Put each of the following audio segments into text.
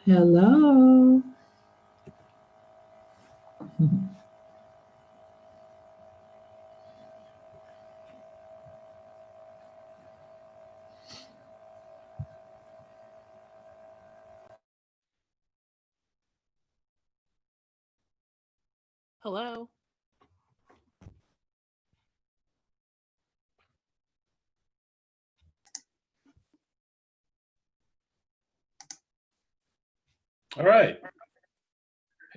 Hello. Hello. All right.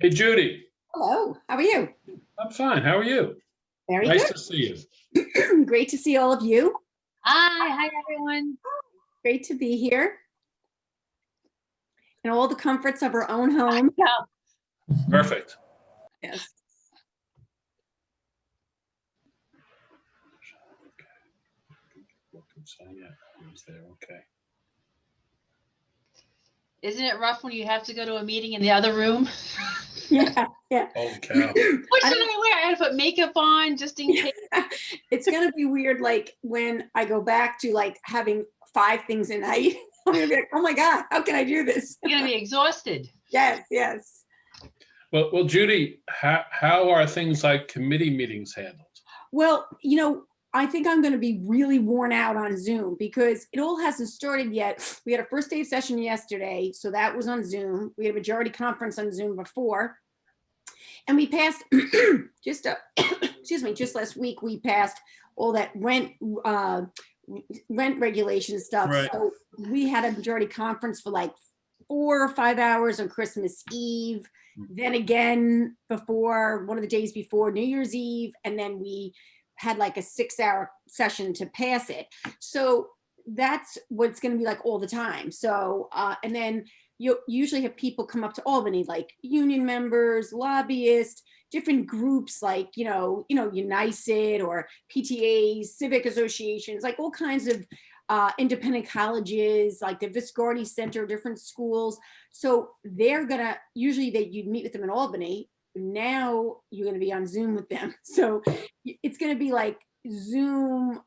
Hey, Judy. Hello, how are you? I'm fine. How are you? Very Nice good. to see you. Great to see all of you. Hi everyone. Great to be here. And all the comforts of our own home. you. Perfect. Yes. Okay. Isn't it rough when you have to go to a meeting in the other room? Yeah, yeah. Holy cow. What should I wear? I had to put makeup on just in case. It's gonna be weird, like when I go back to like having 5 things a night. I'm gonna be like, oh my God, how can I do this? You're gonna be exhausted. Yes, yes. Well, Judy, how are things like committee meetings handled? Well, you know, I think I'm going to be really worn out on Zoom because it all hasn't started yet. We had a first day of session yesterday, so that was on Zoom. We had a majority conference on Zoom before. And we passed excuse me, just last week, we passed all that rent regulation stuff. Right. So we had a majority conference for like 4 or 5 hours on Christmas Eve. Then again, before one of the days before New Year's Eve. And then we had like a 6-hour session to pass it. So that's what's going to be like all the time. So, and then you usually have people come up to Albany, like union members, lobbyists, different groups like, UNICED or PTAs, civic associations, like all kinds of independent colleges, like the Viscardi Center, different schools. So they're gonna, usually you'd meet with them in Albany. Now you're gonna be on Zoom with them. So it's gonna be like Zoom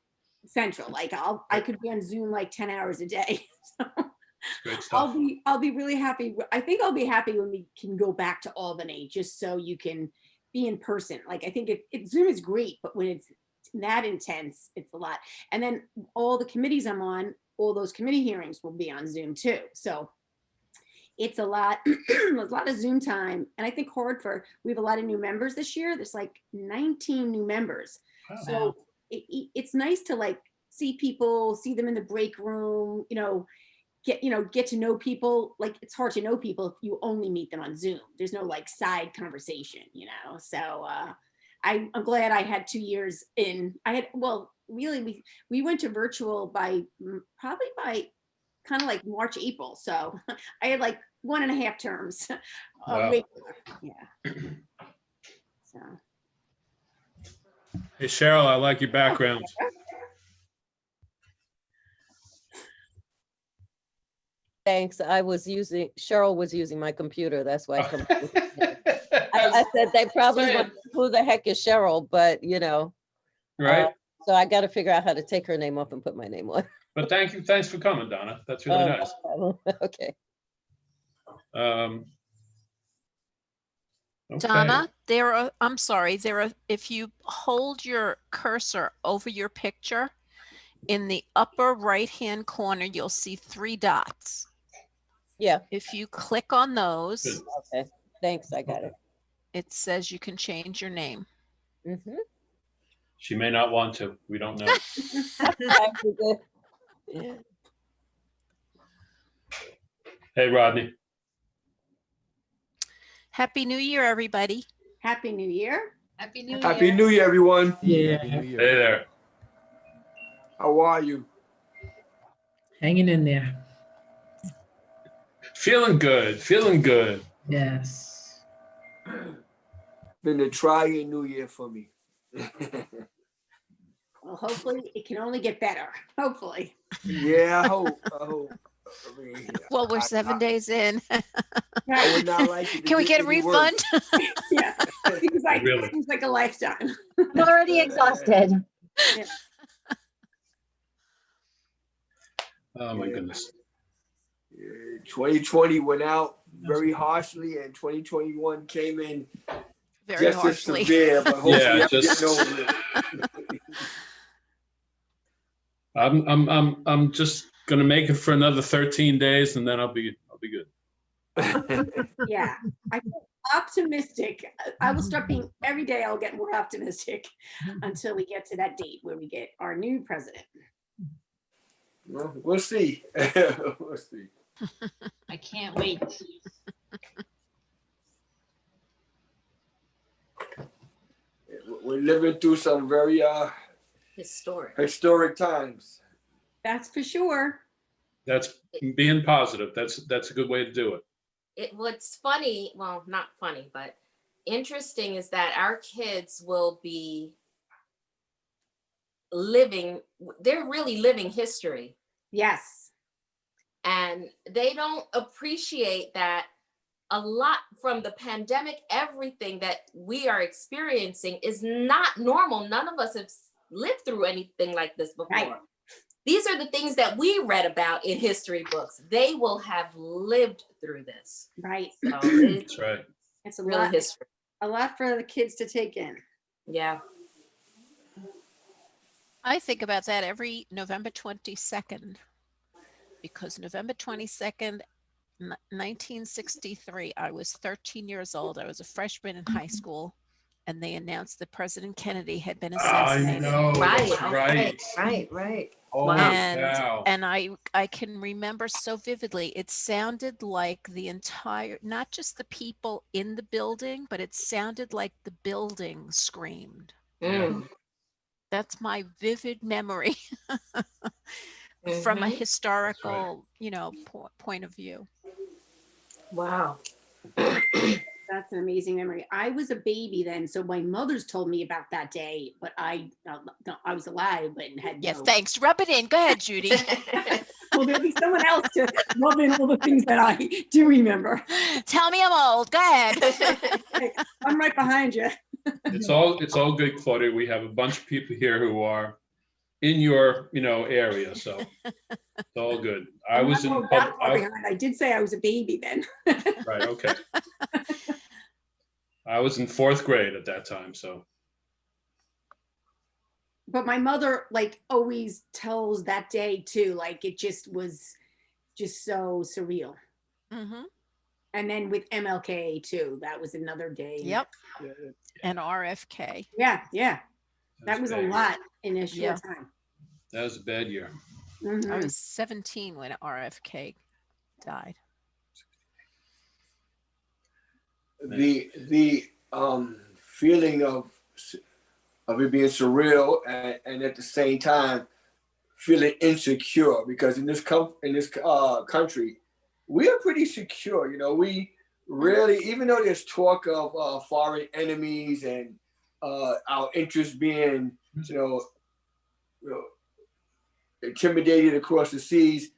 central. Like I could be on Zoom like 10 hours a day. So Great stuff. I'll be really happy. I think I'll be happy when we can go back to Albany, just so you can be in person. Like I think Zoom is great, but when it's that intense, it's a lot. And then all the committees I'm on, all those committee hearings will be on Zoom too. So it's a lot, a lot of Zoom time. And I think we have a lot of new members this year. There's like 19 new members. Wow. So it's nice to like see people, see them in the break room, get to know people. Like it's hard to know people if you only meet them on Zoom. There's no like side conversation, so I'm glad I had 2 years in. Really we went to virtual by kind of like March, April. So I had like 1.5 terms. Wow. Yeah. So. Hey, Cheryl, I like your background. Thanks. Cheryl was using my computer. That's why I said they probably went, who the heck is Cheryl? But Right. So I got to figure out how to take her name off and put my name on. But thanks for coming, Donna. That's really nice. Okay. Okay. Donna, if you hold your cursor over your picture, in the upper right-hand corner, you'll see 3 dots. Yeah. If you click on those, Okay. Thanks. I got it. It says you can change your name. Mm-hmm. She may not want to. We don't know. Hey, Rodney. Happy New Year, everybody. Happy New Year. Happy New Year. Happy New Year, everyone. Yeah, Hey there. How are you? hanging in there. Feeling good. Yes. Been a trying New Year for me. Well, hopefully it can only get better. Hopefully. Yeah, I hope. I mean, Well, we're 7 days in. I would not like it to Can we get a any worse. refund? Yeah. It seems like a lifetime. I'm already exhausted. Yeah. Oh my goodness. 2020 went out very harshly, and 2021 came in Very just as harshly. severe, but hopefully Yeah, I'm just- getting over it. I'm just gonna make it for another 13 days and then I'll be good. Yeah, I feel optimistic. I will start being, every day I'll get more optimistic until we get to that date where we get our new president. Well, we'll see. We'll see. I can't wait. We're living through some very historic times. That's for sure. That's being positive. That's a good way to do it. What's funny, well, not funny, but interesting is that our kids will be they're really living history. Yes. And they don't appreciate that a lot from the pandemic, everything that we are experiencing is not normal. None of us have lived through anything like this before. Right. These are the things that we read about in history books. They will have lived through this. Right. So it's That's right. It's a really lot, history. a lot for the kids to take in. Yeah. I think about that every November 22nd, because November 22nd, 1963, I was 13 years old. I was a freshman in high school, and they announced that President Kennedy had been I assassinated. know. That's right. Right. Oh, And, wow. and I can remember so vividly, it sounded like the entire, not just the people in the building, but it sounded like the building screamed. Mm. That's my vivid memory from a Mhm. historical, point of view. Wow. That's an amazing memory. I was a baby then, so my mother's told me about that day, but I was alive, but had Yes, no. thanks. Rub it in. Go ahead, Judy. Well, there'll be someone else to rub in all the things that I do remember. Tell me I'm old. Go ahead. I'm right behind you. It's all good, Claudia. We have a bunch of people here who are in your, area, so it's all good. I was in, That far behind. I did say I was a baby then. right, okay. I was in 4th grade at that time, so. But my mother always tells that day too, it just was just so surreal. Hmm. And then with MLK too, that was another day. Yep. And RFK. Yeah. That was a bad. lot in a Yeah. short time. That was a bad year. I Mhm. was 17 when RFK died. The feeling of it being surreal and at the same time feeling insecure, because in this country we are pretty secure. We really, even though there's talk of foreign enemies and our interests being intimidated across the seas,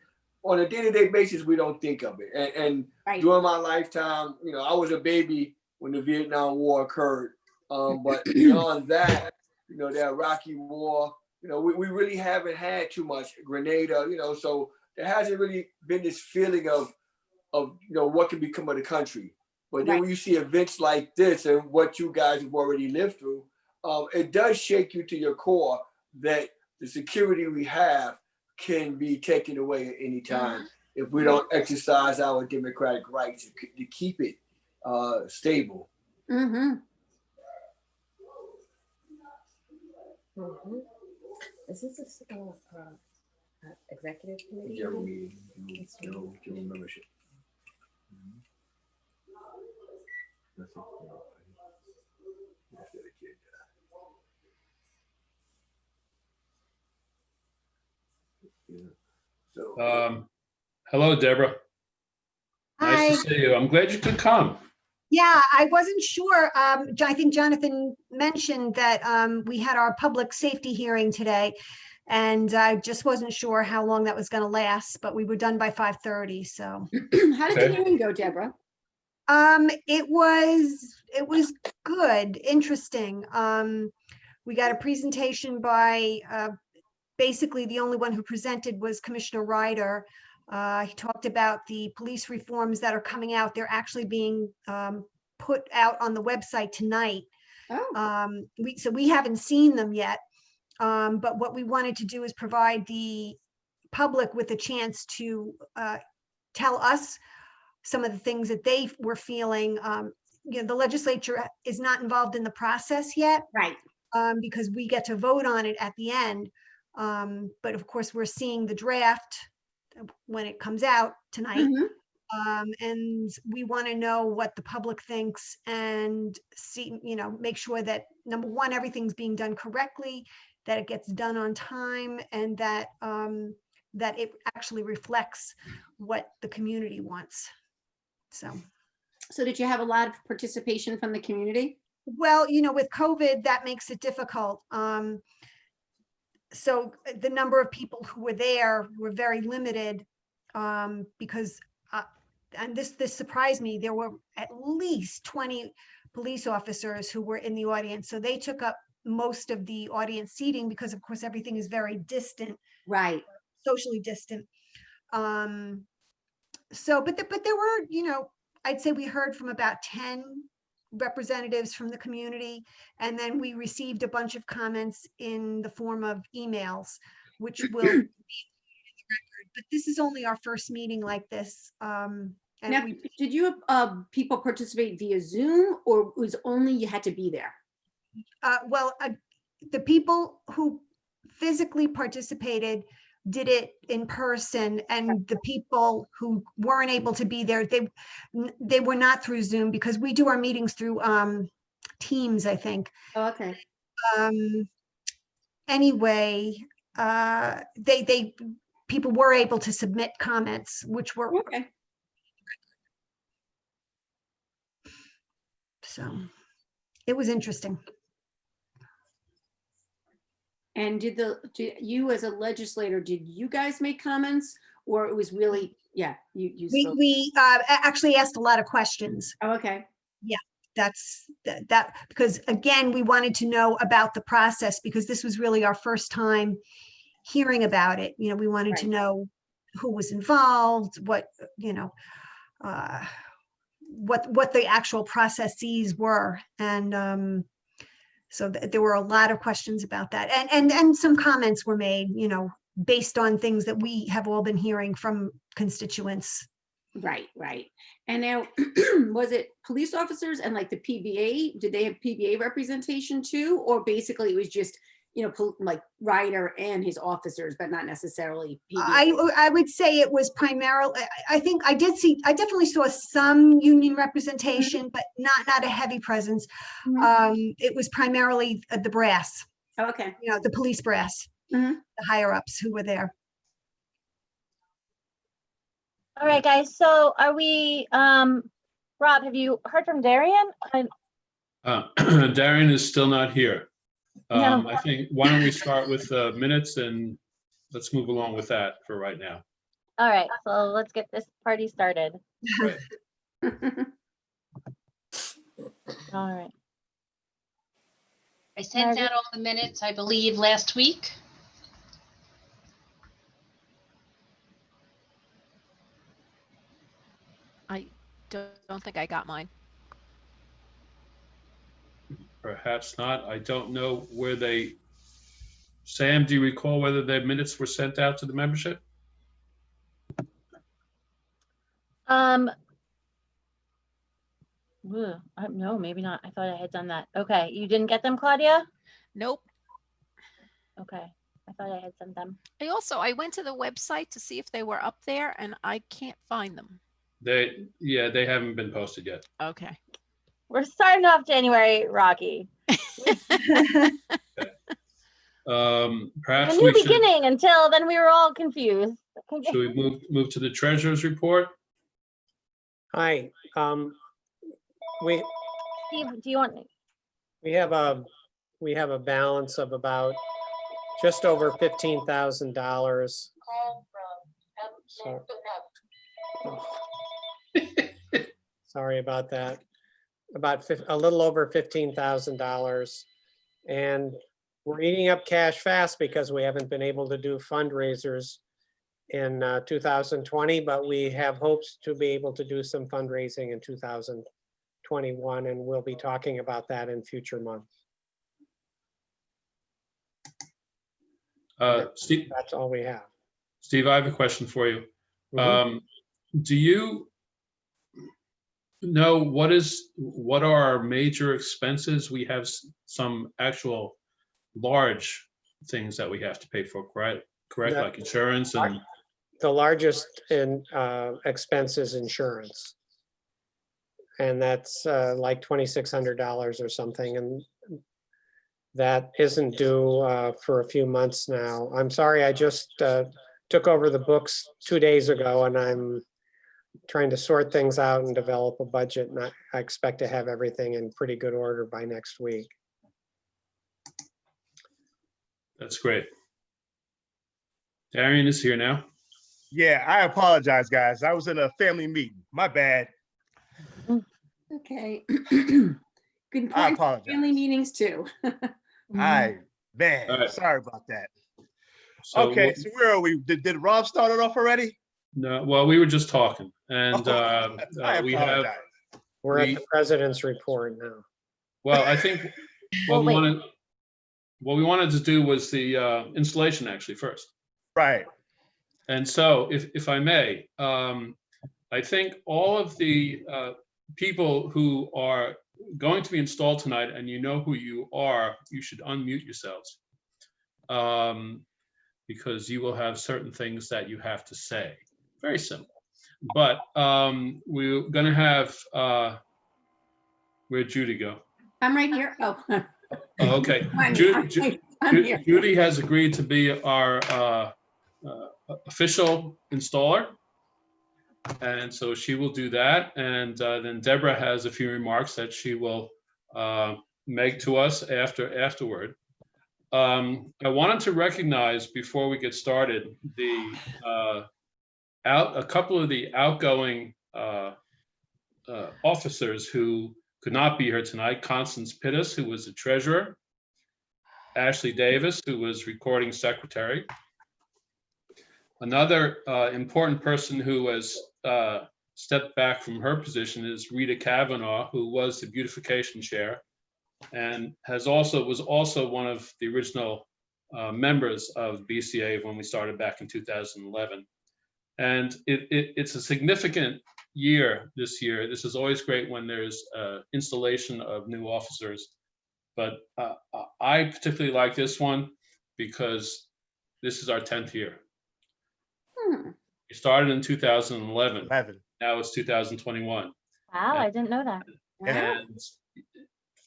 on a day-to-day basis we don't think of it. And Right. during my lifetime, I was a baby when the Vietnam War occurred. But beyond that, the Iraqi War, we really haven't had too much. Grenada, so there hasn't really been this feeling of what can become of the country. But then when you see events like this and what you guys have already lived through, it does shake you to your core that the security we have can be taken away at any time if we don't exercise our democratic rights to keep it stable. Mm-hmm. Mhm. Is this a executive committee? General meeting, general membership. That's all. So, Hello, Debra. Nice Hi. to see you. I'm glad you could come. Yeah, I wasn't sure. I think Jonathan mentioned that we had our public safety hearing today, and I just wasn't sure how long that was going to last, but we were done by 5:30. So How did the hearing go, Deborah? it was good, interesting. We got a presentation by basically the only one who presented was Commissioner Ryder. He talked about the police reforms that are coming out. They're actually being put out on the website tonight. Oh, So we haven't seen them yet. But what we wanted to do is provide the public with a chance to tell us some of the things that they were feeling. The legislature is not involved in the process yet, right. because we get to vote on it at the end. But of course, we're seeing the draft when it comes out tonight. Mhm. And we want to know what the public thinks and see, make sure that number one, everything's being done correctly, that it gets done on time, and that that it actually reflects what the community wants. So did you have a lot of participation from the community? Well, with COVID, that makes it difficult. So the number of people who were there were very limited, because, and this surprised me, there were at least 20 police officers who were in the audience. So they took up most of the audience seating because, of course, everything is very distant, Right. socially distant. But there were, I'd say we heard from about 10 representatives from the community, and then we received a bunch of comments in the form of emails, which will be in the record. But this is only our first meeting like this. And Now, did you people participate via Zoom, or was only you had to be there? The people who physically participated did it in person, and the people who weren't able to be there, they were not through Zoom, because we do our meetings through Teams, I think. Oh, okay. Anyway, people were able to submit comments, which were Okay. so it was interesting. And did you as a legislator, did you guys make comments, or it was really, yeah, you spoke? We actually asked a lot of questions. Oh, okay. Yeah, that's that because again, we wanted to know about the process, because this was really our first time hearing about it. We wanted to know who was involved, what what the actual processes were, and so there were a lot of questions about that, and some comments were made, based on things that we have all been hearing from constituents. Right. And now, was it police officers and like the PBA? Did they have PBA representation too, or basically it was just like Ryder and his officers, but not necessarily PBA? I would say it was primarily. I think I definitely saw some union representation, but not a heavy presence. It was primarily the brass. Oh, okay. The police brass, the higher ups who were there. All right, guys. So are we, Rob, have you heard from Darian? Darian is still not here. No. I think, why don't we start with minutes, and let's move along with that for right now. All right, so let's get this party started. Right. All right. I sent out all the minutes, I believe, last week. I don't think I got mine. Perhaps not. I don't know where they, Sam, do you recall whether the minutes were sent out to the membership? No, maybe not. I thought I had done that. Okay, you didn't get them, Claudia? Nope. Okay, I thought I had sent them. I went to the website to see if they were up there, and I can't find them. They haven't been posted yet. Okay. We're starting off January rocky. Perhaps A new beginning until then we were all confused. Should we move to the treasurer's report? Hi. Steve, do you want? We have a balance of about just over $15,000. Sorry about that. About a little over $15,000, and we're eating up cash fast because we haven't been able to do fundraisers. in 2020, but we have hopes to be able to do some fundraising in 2021, and we'll be talking about that in future months. Steve, That's all we have. Steve, I have a question for you. Mhm. Do you know what are our major expenses? We have some actual large things that we have to pay for, correct? Yeah. Like insurance and The largest expense is insurance. And that's like $2,600 or something. And that isn't due for a few months now. I'm sorry, I just took over the books 2 days ago, and I'm trying to sort things out and develop a budget. And I expect to have everything in pretty good order by next week. that's great. Darian is here now. Yeah, I apologize, guys. I was in a family meeting. My bad. Okay. Good I point. apologize. Family meetings too. Man, All right. sorry about that. So Okay, so where are we? Did Rob start it off already? no, well, we were just talking, and I we have. apologize. We're at We- the president's report now. Well, I think Well, wait. what we wanted to do was the installation actually first. Right. And so, if I may, I think all of the people who are going to be installed tonight, and you know who you are, you should unmute yourselves, because you will have certain things that you have to say. Very simple. But we're going to have, where'd Judy go? I'm right here. Oh. Oh, okay. I'm here. Judy has agreed to be our official installer. And so she will do that. And then Debra has a few remarks that she will make to us afterward. I wanted to recognize before we get started a couple of the outgoing officers who could not be here tonight. Constance Pittis, who was the treasurer. Ashley Davis, who was recording secretary. Another important person who has stepped back from her position is Rita Kavanaugh, who was the beautification chair and was also one of the original members of BCA when we started back in 2011. And it's a significant year this year. This is always great when there's installation of new officers. But I particularly like this one because this is our 10th year. We started in 2011. Now it's 2021. Wow, I didn't know that. And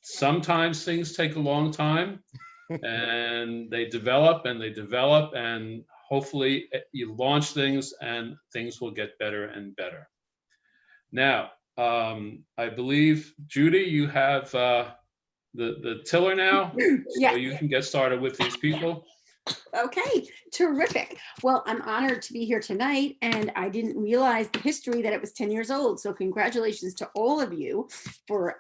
sometimes things take a long time and they develop and hopefully you launch things and things will get better and better. Now, I believe, Judy, you have the tiller now, Yes. so you can get started with these people. Okay, terrific. Well, I'm honored to be here tonight, and I didn't realize the history that it was 10 years old. So congratulations to all of you for,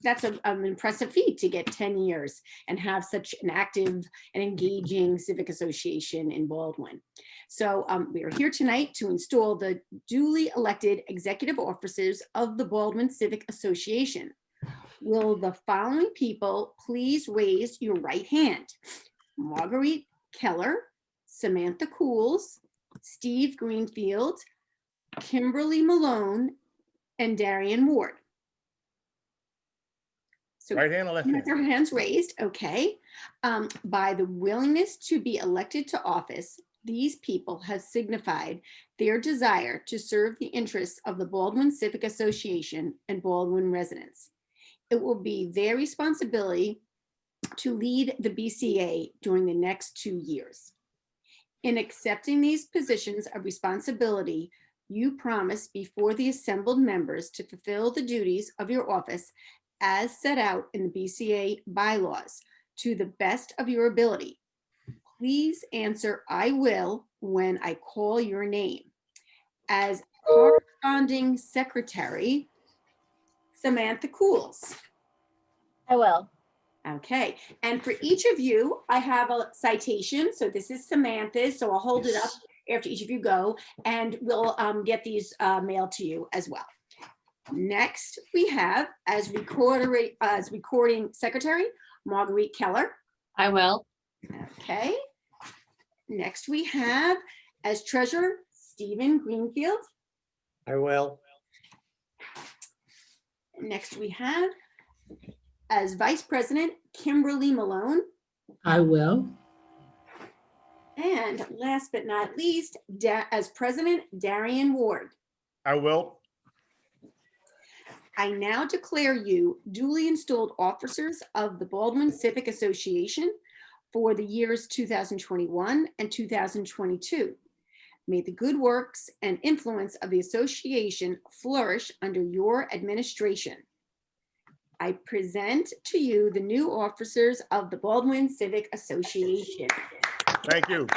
that's an impressive feat to get 10 years and have such an active and engaging civic association in Baldwin. So we are here tonight to install the duly elected executive officers of the Baldwin Civic Association. Will the following people please raise your right hand? Marguerite Keller, Samantha Cools, Steve Greenfield, Kimberly Malone, and Darian Ward. So Right hand or left hand? their hands raised, okay. By the willingness to be elected to office, these people have signified their desire to serve the interests of the Baldwin Civic Association and Baldwin residents. It will be their responsibility to lead the BCA during the next 2 years. In accepting these positions of responsibility, you promise before the assembled members to fulfill the duties of your office as set out in the BCA bylaws to the best of your ability. Please answer "I will" when I call your name. As corresponding secretary, Samantha Cools. I will. Okay, and for each of you, I have a citation. So this is Samantha's, so I'll hold it up after each of you go, and we'll get these mailed to you as well. Next, we have as recording secretary, Marguerite Keller. I will. Okay. Next, we have as treasurer, Stephen Greenfield. I will. Next, we have as vice president, Kimberly Malone. I will. And last but not least, as president, Darian Ward. I will. I now declare you duly installed officers of the Baldwin Civic Association for the years 2021 and 2022. May the good works and influence of the association flourish under your administration. I present to you the new officers of the Baldwin Civic Association. Thank you.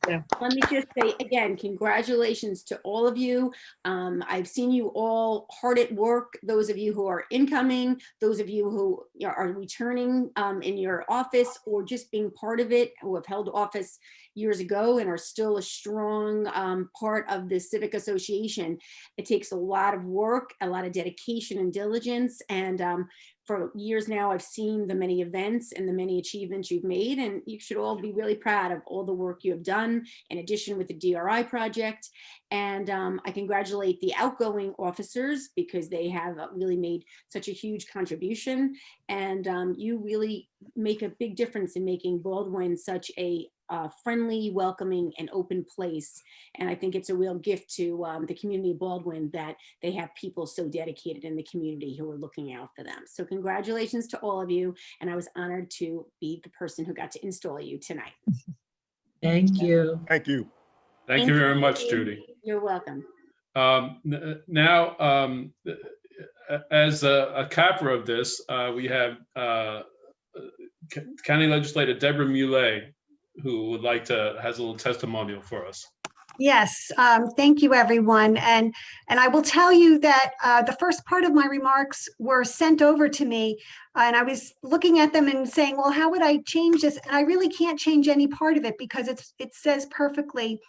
Let me just say again, congratulations to all of you. I've seen you all hard at work, those of you who are incoming, those of you who are returning in your office or just being part of it, who have held office years ago and are still a strong part of the Civic Association. It takes a lot of work, a lot of dedication and diligence, and for years now, I've seen the many events and the many achievements you've made, and you should all be really proud of all the work you have done, in addition with the DRI project. And I congratulate the outgoing officers because they have really made such a huge contribution. And you really make a big difference in making Baldwin such a friendly, welcoming, and open place. And I think it's a real gift to the community of Baldwin that they have people so dedicated in the community who are looking out for them. So congratulations to all of you. And I was honored to be the person who got to install you tonight. Thank you. Thank you. Thank you very much, Judy. You're welcome. Now, as a capper of this, we have County Legislator Debra Mule, who has a little testimonial for us. Yes, thank you, everyone. And I will tell you that the first part of my remarks were sent over to me, and I was looking at them and saying, well, how would I change this? And I really can't change any part of it because it says perfectly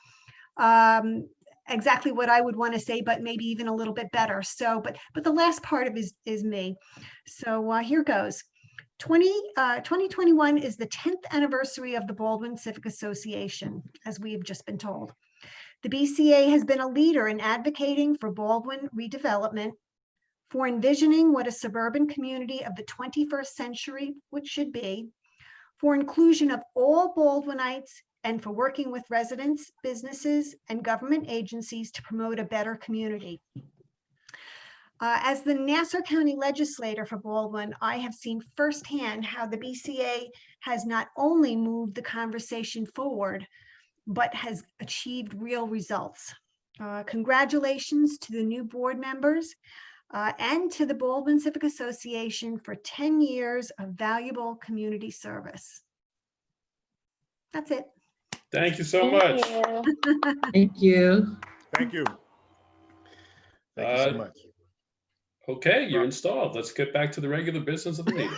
exactly what I would want to say, but maybe even a little bit better. So, but the last part of it is me. So here goes. 2021 is the 10th anniversary of the Baldwin Civic Association, as we have just been told. The BCA has been a leader in advocating for Baldwin redevelopment, for envisioning what a suburban community of the 21st century should be, for inclusion of all Baldwinites, and for working with residents, businesses, and government agencies to promote a better community. As the Nassau County Legislator for Baldwin, I have seen firsthand how the BCA has not only moved the conversation forward, but has achieved real results. Congratulations to the new board members and to the Baldwin Civic Association for 10 years of valuable community service. That's it. Thank you so much. Thank you. Thank you. Thank you so much. Okay, you're installed. Let's get back to the regular business of the meeting.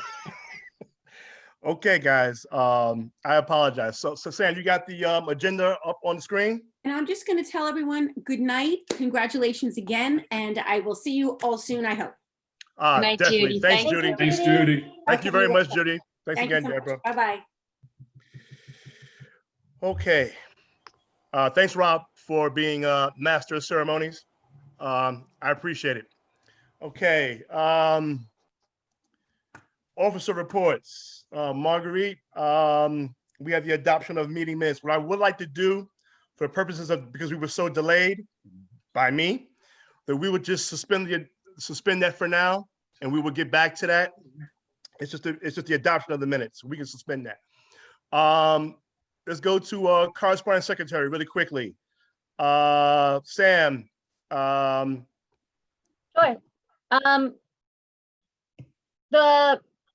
Okay, guys, I apologize. So Sam, you got the agenda up on the screen? And I'm just going to tell everyone good night. Congratulations again. And I will see you all soon, I hope. Good night, Definitely. Judy. Thanks, Thank you. Judy. Thanks, Judy. Thank you very much, Judy. Thanks Thank you again, so much. Debra. Bye-bye. Okay. Thanks, Rob, for being master of ceremonies. I appreciate it. Okay. Officer reports. Marguerite, we have the adoption of meeting minutes. What I would like to do, for purposes of, because we were so delayed by me, that we would just suspend that for now, and we will get back to that. It's just the adoption of the minutes. We can suspend that. Let's go to correspondence secretary really quickly. Sam. Sure.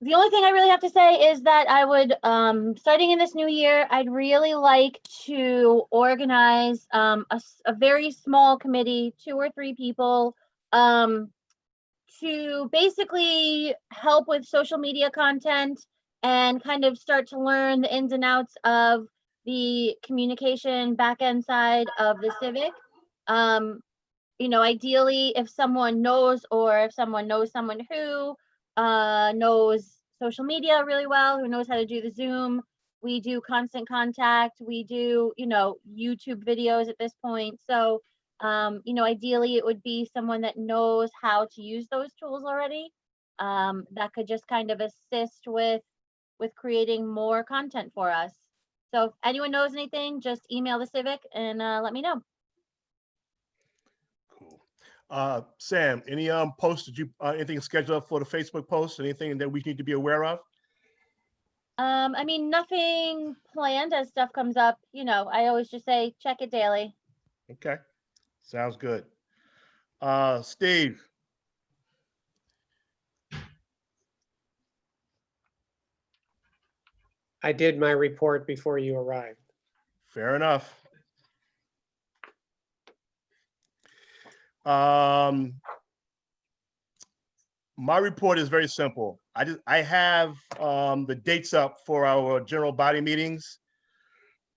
The only thing I really have to say is that I would, starting in this new year, I'd really like to organize a very small committee, 2 or 3 people, to basically help with social media content and kind of start to learn the ins and outs of the communication back-end side of the Civic. Ideally, if someone knows, or if someone knows someone who knows social media really well, who knows how to do the Zoom, we do constant contact, we do, YouTube videos at this point. So, ideally it would be someone that knows how to use those tools already. That could just kind of assist with creating more content for us. So if anyone knows anything, just email the Civic and let me know. Cool. Sam, any posts that you anything scheduled up for the Facebook post? Anything that we need to be aware of? Nothing planned. As stuff comes up, I always just say check it daily. Okay, sounds good. Steve. I did my report before you arrived. Fair enough. My report is very simple. I have the dates up for our general body meetings,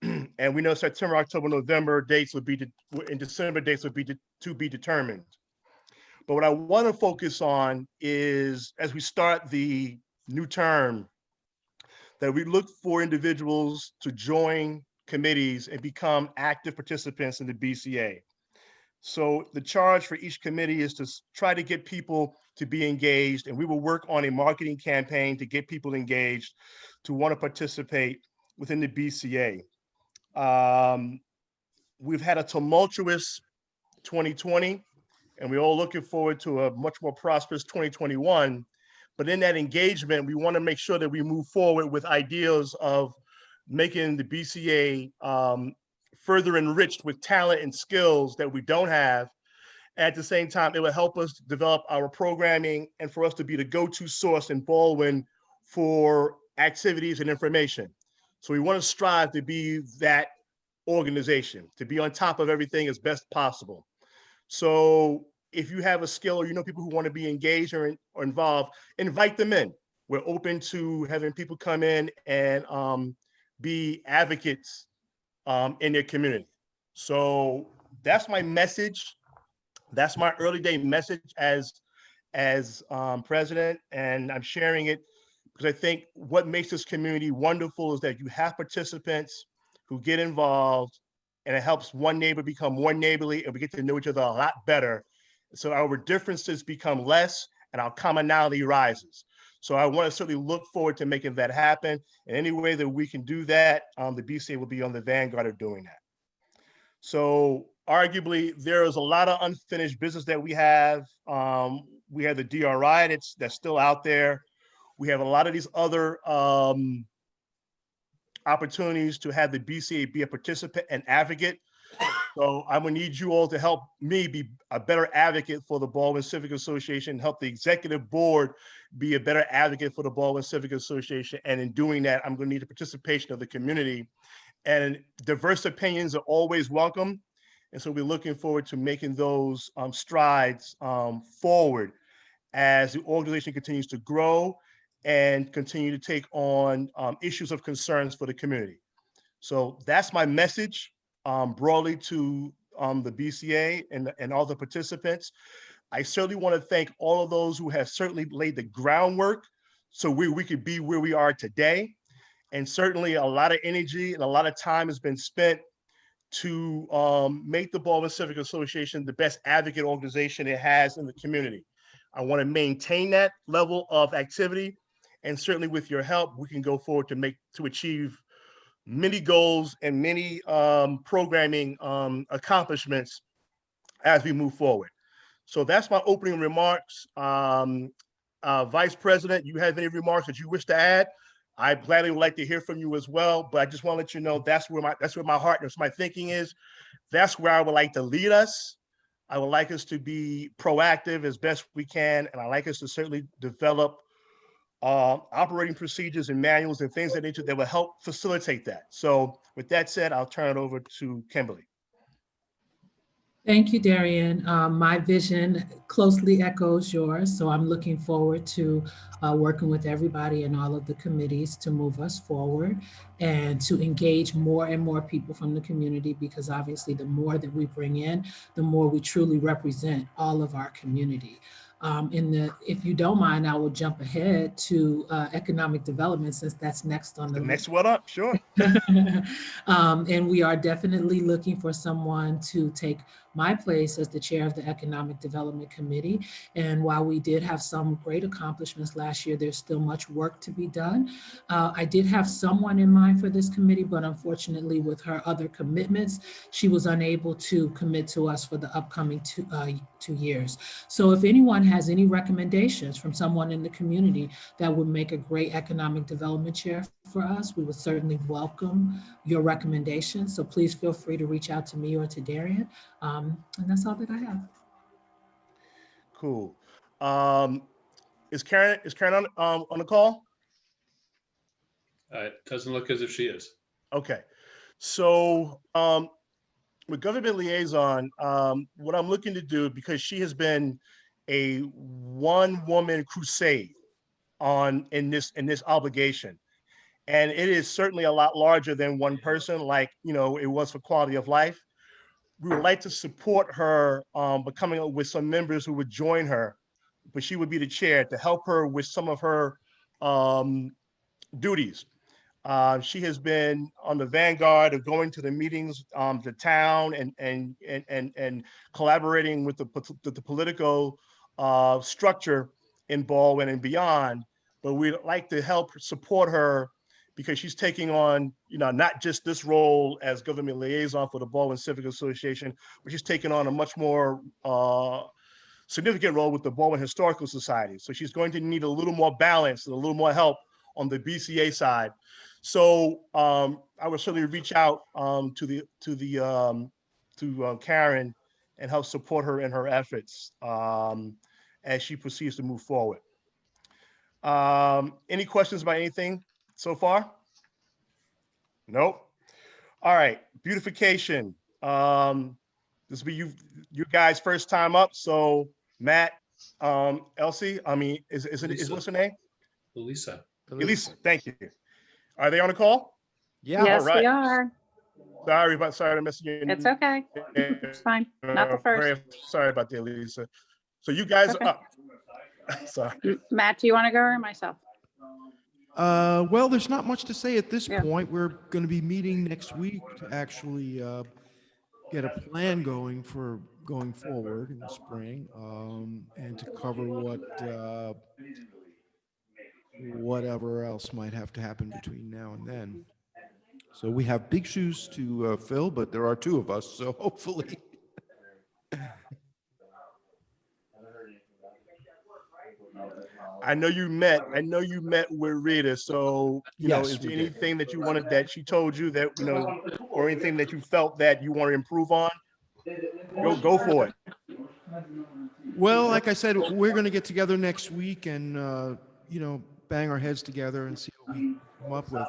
and we know September, October, November dates would be in December dates would be to be determined. But what I want to focus on is, as we start the new term, that we look for individuals to join committees and become active participants in the BCA. So the charge for each committee is to try to get people to be engaged, and we will work on a marketing campaign to get people engaged to want to participate within the BCA. We've had a tumultuous 2020, and we're all looking forward to a much more prosperous 2021. But in that engagement, we want to make sure that we move forward with ideas of making the BCA further enriched with talent and skills that we don't have. At the same time, it will help us develop our programming and for us to be the go-to source in Baldwin for activities and information. So we want to strive to be that organization, to be on top of everything as best possible. So if you have a skill or people who want to be engaged or involved, invite them in. We're open to having people come in and be advocates in their community. So that's my message. That's my early day message as president, and I'm sharing it because I think what makes this community wonderful is that you have participants who get involved, and it helps one neighbor become more neighborly, and we get to know each other a lot better. So our differences become less and our commonality rises. So I want to certainly look forward to making that happen. And any way that we can do that, the BCA will be on the vanguard of doing that. So arguably, there is a lot of unfinished business that we have. We have the DRI that's still out there. We have a lot of these other opportunities to have the BCA be a participant and advocate. So I'm gonna need you all to help me be a better advocate for the Baldwin Civic Association, help the executive board be a better advocate for the Baldwin Civic Association. And in doing that, I'm gonna need the participation of the community. And diverse opinions are always welcome. And so we're looking forward to making those strides forward as the organization continues to grow and continue to take on issues of concerns for the community. So that's my message broadly to the BCA and all the participants. I certainly want to thank all of those who have certainly laid the groundwork so we could be where we are today. And certainly a lot of energy and a lot of time has been spent to make the Baldwin Civic Association the best advocate organization it has in the community. I want to maintain that level of activity, and certainly with your help, we can go forward to achieve many goals and many programming accomplishments as we move forward. So that's my opening remarks. Vice President, you have any remarks that you wish to add? I gladly would like to hear from you as well, but I just want to let you know that's where my heart and my thinking is. That's where I would like to lead us. I would like us to be proactive as best we can, and I like us to certainly develop operating procedures and manuals and things of that nature that will help facilitate that. So with that said, I'll turn it over to Kimberly. Thank you, Darian. My vision closely echoes yours, so I'm looking forward to working with everybody in all of the committees to move us forward and to engage more and more people from the community, because obviously the more that we bring in, the more we truly represent all of our community. If you don't mind, I will jump ahead to economic development, since that's next on the The list. next one up, sure. And we are definitely looking for someone to take my place as the chair of the Economic Development Committee. And while we did have some great accomplishments last year, there's still much work to be done. I did have someone in mind for this committee, but unfortunately with her other commitments, she was unable to commit to us for the upcoming 2 years. So if anyone has any recommendations from someone in the community that would make a great economic development chair for us, we would certainly welcome your recommendations. So please feel free to reach out to me or to Darian. And that's all that I have. Cool. Is Karen on the call? It doesn't look as if she is. Okay. So with government liaison, what I'm looking to do, because she has been a one-woman crusade in this obligation, and it is certainly a lot larger than one person, like it was for quality of life. We would like to support her by coming up with some members who would join her, but she would be the chair to help her with some of her duties. She has been on the vanguard of going to the meetings, the town, and collaborating with the political structure in Baldwin and beyond. But we'd like to help support her, because she's taking on, not just this role as government liaison for the Baldwin Civic Association, but she's taking on a much more significant role with the Baldwin Historical Society. So she's going to need a little more balance and a little more help on the BCA side. So I would certainly reach out to Karen and help support her in her efforts as she proceeds to move forward. Any questions about anything so far? Nope. All right, beautification. This will be you guys' first time up. So Matt, Elsie, what's her name? Elisa. Elisa, thank you. Are they on the call? Yeah. Yes, all right. we are. Sorry to miss you. It's okay. It's fine. Not the first. Very sorry about that, Elisa. So you guys Okay. are up. Sorry. Matt, do you want to go or myself? Well, there's not much to say at this Yeah. point. We're going to be meeting next week to actually get a plan going for going forward in the spring, and to cover whatever else might have to happen between now and then. So we have big shoes to fill, but there are two of us, so hopefully. I know you met with Rita. So, Yes, is there we did. anything that you wanted, that she told you that, or anything that you felt that you want to improve on? Go for it. Well, like I said, we're going to get together next week and, bang our heads together and see what we come up with.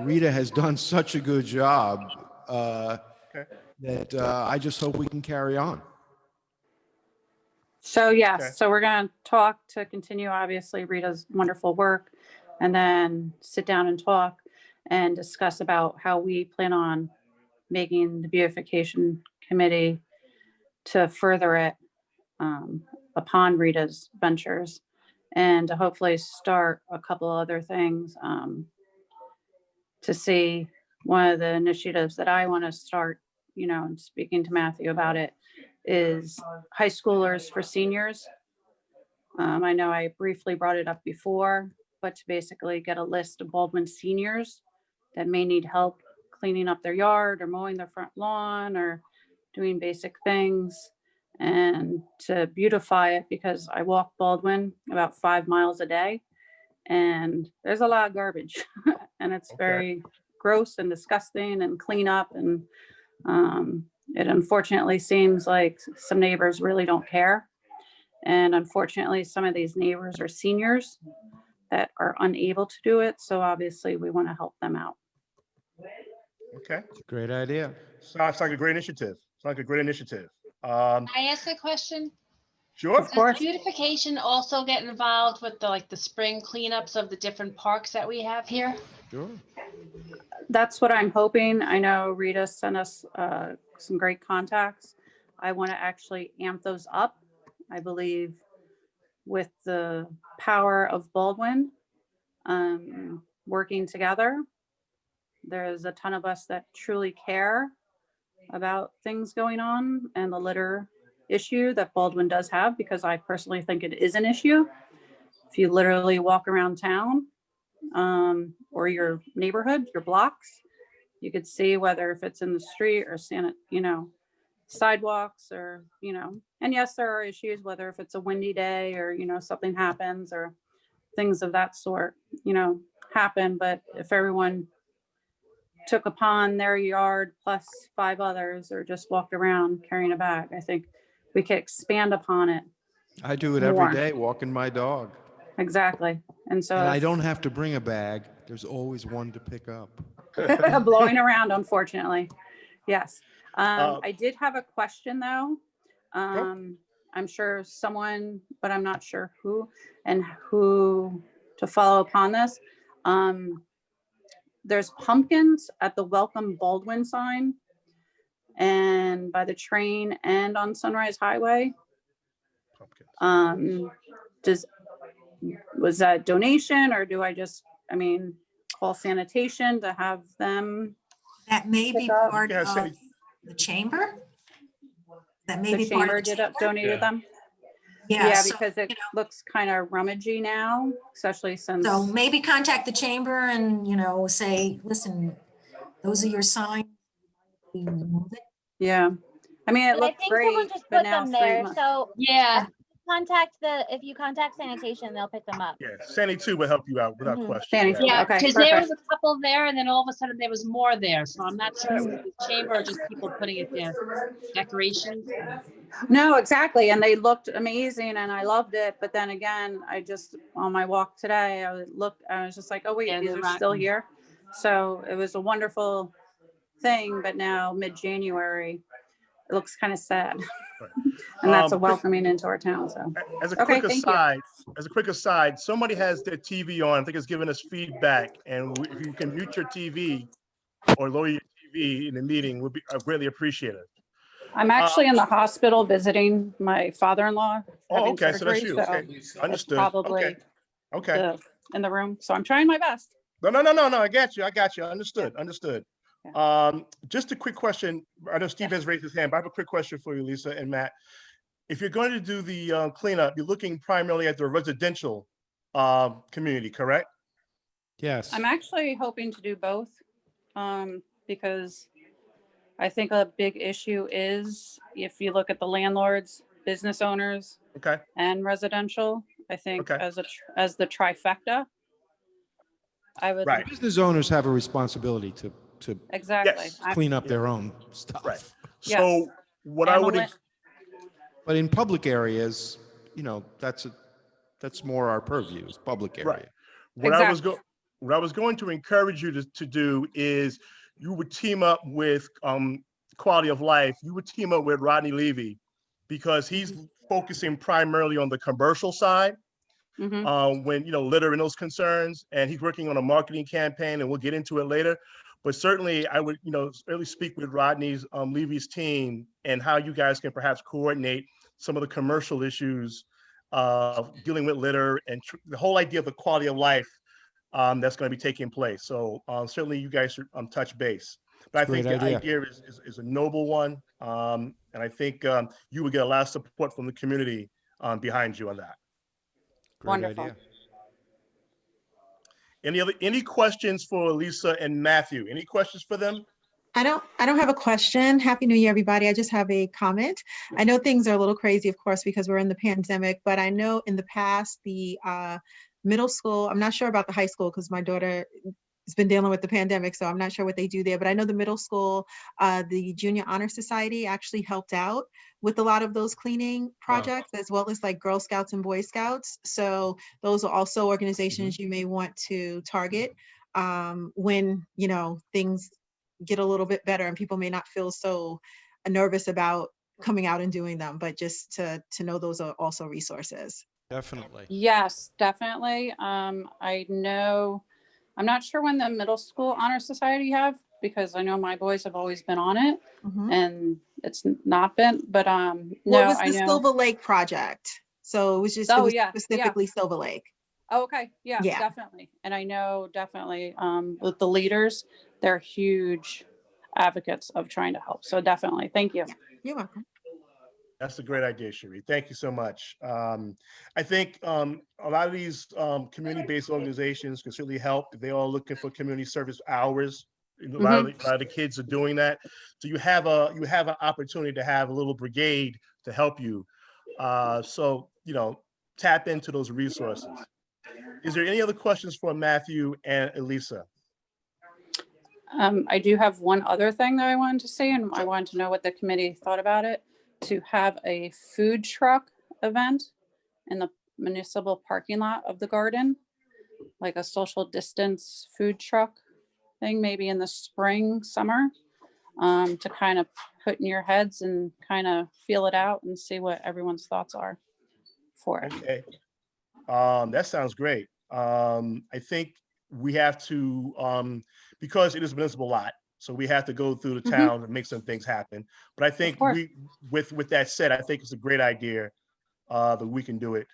Rita has done such a good job that I just hope we can carry on. So yes, Okay. so we're going to talk to continue, obviously, Rita's wonderful work, and then sit down and talk and discuss about how we plan on making the beautification committee to further it upon Rita's ventures, and to hopefully start a couple other things to see. One of the initiatives that I want to start, and speaking to Matthew about it, is high schoolers for seniors. I know I briefly brought it up before, but to basically get a list of Baldwin seniors that may need help cleaning up their yard or mowing their front lawn or doing basic things, and to beautify it, because I walk Baldwin about 5 miles a day and there's a lot of garbage and it's very gross and disgusting and clean up. And it unfortunately seems like some neighbors really don't care. And unfortunately, some of these neighbors are seniors that are unable to do it. So obviously we want to help them out. Okay. It's a great idea. Sounds like a great initiative. Sounds like a great initiative. Can I ask a question? Sure. Of course. Does beautification also get involved with the spring cleanups of the different parks that we have here? Sure. That's what I'm hoping. I know Rita sent us some great contacts. I want to actually amp those up. I believe with the power of Baldwin working together, there's a ton of us that truly care about things going on and the litter issue that Baldwin does have, because I personally think it is an issue. If you literally walk around town or your neighborhood, your blocks, you could see whether if it's in the street or sidewalks or, and yes, there are issues, whether if it's a windy day or, something happens or things of that sort, happen. But if everyone took upon their yard plus 5 others or just walked around carrying a bag, I think we could expand upon it. I do it more. every day, walking my dog. Exactly. And so And I don't have to bring a bag. There's always one to pick up. blowing around, unfortunately. Yes. I did have a question though. I'm sure someone, but I'm not sure who to follow upon this. There's pumpkins at the Welcome Baldwin sign and by the train and on Sunrise Highway. Was that donation, or do I just, call sanitation to have them? That may be pick up? part of the chamber. That may The be part chamber of the did up, donated them? Yeah, so, because it looks kind of rummagy now, especially since. So maybe contact the chamber and, say, listen, those are your signs. Yeah. I mean, it But I looked think great, someone just but put now them 3 there. months. So Yeah. if you contact sanitation, they'll pick them up. Yeah, Sandy too will help you out without question. Sandy, Yeah, okay, because there perfect. was a couple there and then all of a sudden there was more there. So I'm not sure if it was the chamber or just people putting it there. Decorations. No, exactly. And they looked amazing and I loved it. But then again, I just, on my walk today, I was just like, oh wait, Yeah, these they're are still rotten. here. So it was a wonderful thing, but now mid-January, it looks kind of sad. And that's a welcoming into our town, so. As a Okay, quick thank aside, somebody has their TV on, I think it's giving us feedback, and if you can mute your TV or lower your TV in the meeting, would be greatly appreciated. I'm actually in the hospital visiting my father-in-law having okay, so that's surgery, you. so Okay, it's understood. probably Okay. in the room. So I'm trying my best. No, I got you. Understood. Just a quick question. I know Steve has raised his hand, but I have a quick question for you, Lisa and Matt. If you're going to do the cleanup, you're looking primarily at the residential community, correct? Yes. I'm actually hoping to do both because I think a big issue is if you look at the landlords, business owners, and residential, I think as the trifecta, I would. Right. Business owners have a responsibility to exactly clean up their own stuff. Right. So what I would. But in public areas, that's more our purview, is public area. Right. What I was going to encourage you to do is you would team up with Quality of Life. You would team up with Rodney Levy because he's focusing primarily on the commercial side when, litter and those concerns. And he's working on a marketing campaign, and we'll get into it later. But certainly I would, really speak with Rodney's Levy's team and how you guys can perhaps coordinate some of the commercial issues of dealing with litter and the whole idea of the quality of life that's going to be taking place. So certainly you guys should touch base. But I think the idea is a noble one. And I think you would get a lot of support from the community behind you on that. Great Wonderful. idea. Any questions for Lisa and Matthew? Any questions for them? I don't have a question. Happy New Year, everybody. I just have a comment. I know things are a little crazy, of course, because we're in the pandemic, but I know in the past, the middle school, I'm not sure about the high school because my daughter has been dealing with the pandemic, so I'm not sure what they do there, but I know the middle school, the Junior Honor Society actually helped out with a lot of those cleaning projects, as well as like Girl Scouts and Boy Scouts. So those are also organizations you may want to target when, things get a little bit better and people may not feel so nervous about coming out and doing them, but just to know those are also resources. Definitely. Yes, definitely. I know, I'm not sure when the middle school honor society have, because I know my boys have always been on it and it's not been, but Well, no, it was I the know. Silver Lake project. So it was just, it Oh was yeah, specifically Silver Lake. Oh, okay, yeah, Yeah. definitely. And I know definitely with the leaders, they're huge advocates of trying to help. So definitely, thank you. Yeah. You're welcome. That's a great idea, Cherie. Thank you so much. I think a lot of these community-based organizations can certainly help. They all looking for community service hours. A lot of the kids are doing that. So you have an opportunity to have a little brigade to help you. So tap into those resources. Is there any other questions for Matthew and Elisa? I do have one other thing that I wanted to say, and I wanted to know what the committee thought about it, to have a food truck event in the municipal parking lot of the garden, like a social distance food truck thing, maybe in the spring, summer, to kind of put in your heads and kind of feel it out and see what everyone's thoughts are for it. Okay. That sounds great. I think we have to, because it is a municipal lot, so we have to go through the town and make some things happen. But I think with that said, I think it's a great idea that we can do it.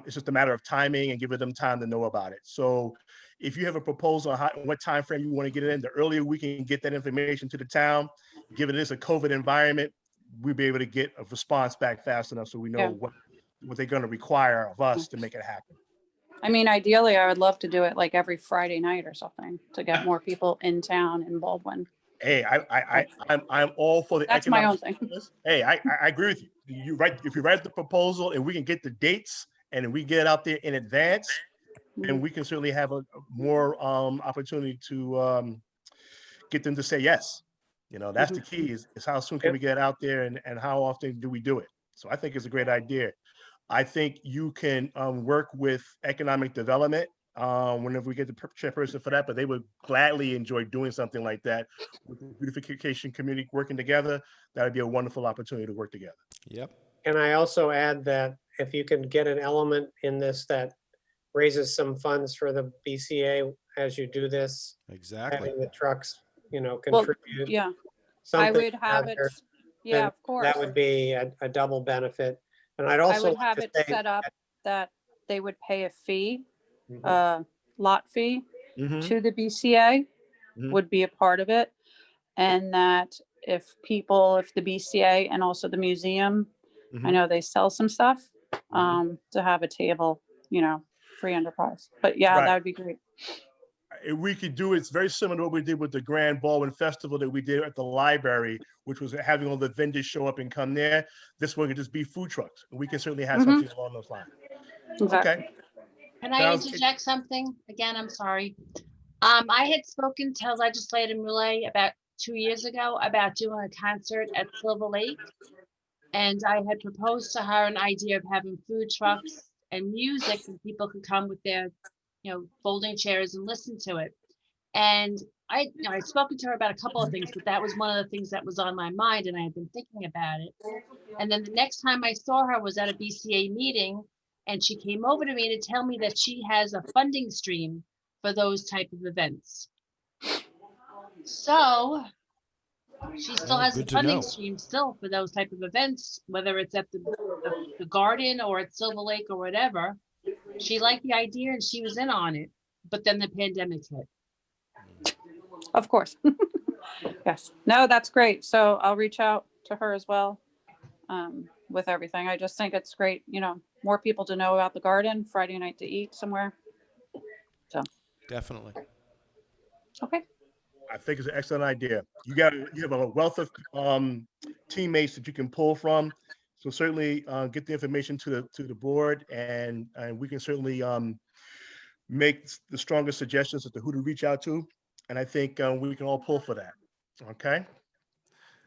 It's just a matter of timing and giving them time to know about it. So if you have a proposal on what time frame you want to get it in, the earlier we can get that information to the town, given it is a COVID environment, we'll be able to get a response back fast enough so we know what they're going to require of us to make it happen. I mean, ideally, I would love to do it like every Friday night or something to get more people in town in Baldwin. Hey, I'm all for the That's my own thing. Hey, I agree with you. If you write the proposal and we can get the dates and we get out there in advance, and we can certainly have a more opportunity to get them to say yes. That's the key is how soon can we get out there and how often do we do it? So I think it's a great idea. I think you can work with economic development whenever we get the chairperson for that, but they would gladly enjoy doing something like that with the beautification community working together. That would be a wonderful opportunity to work together. Yep. And I also add that if you can get an element in this that raises some funds for the BCA as you do this, exactly, having the trucks, contribute. Well, yeah, I would have it. Yeah, of course. That would be a double benefit. And I'd also I would have it set up that they would pay a fee, lot fee to the BCA would be a part of it. And that if the BCA and also the museum, I know they sell some stuff, to have a table, free enterprise. But yeah, that would be great. We could do it's very similar to what we did with the Grand Baldwin Festival that we did at the library, which was having all the vendors show up and come there. This one could just be food trucks. We can certainly have something along those lines. Exactly. Okay. Can I interject something? Again, I'm sorry. I had spoken to Legislator Mule about 2 years ago about doing a concert at Silver Lake. And I had proposed to her an idea of having food trucks and music, and people could come with their folding chairs and listen to it. And I'd spoken to her about a couple of things, but that was one of the things that was on my mind, and I had been thinking about it. And then the next time I saw her was at a BCA meeting, and she came over to me to tell me that she has a funding stream for those type of events. So she still has a funding stream still for those type of events, whether it's at the garden or at Silver Lake or whatever. She liked the idea and she was in on it, but then the pandemic hit. Of course. Yes. No, that's great. So I'll reach out to her as well with everything. I just think it's great, more people to know about the garden, Friday night to eat somewhere. So definitely. Okay. I think it's an excellent idea. You have a wealth of teammates that you can pull from. So certainly get the information to the board, and we can certainly make the strongest suggestions as to who to reach out to. And I think we can all pull for that. Okay.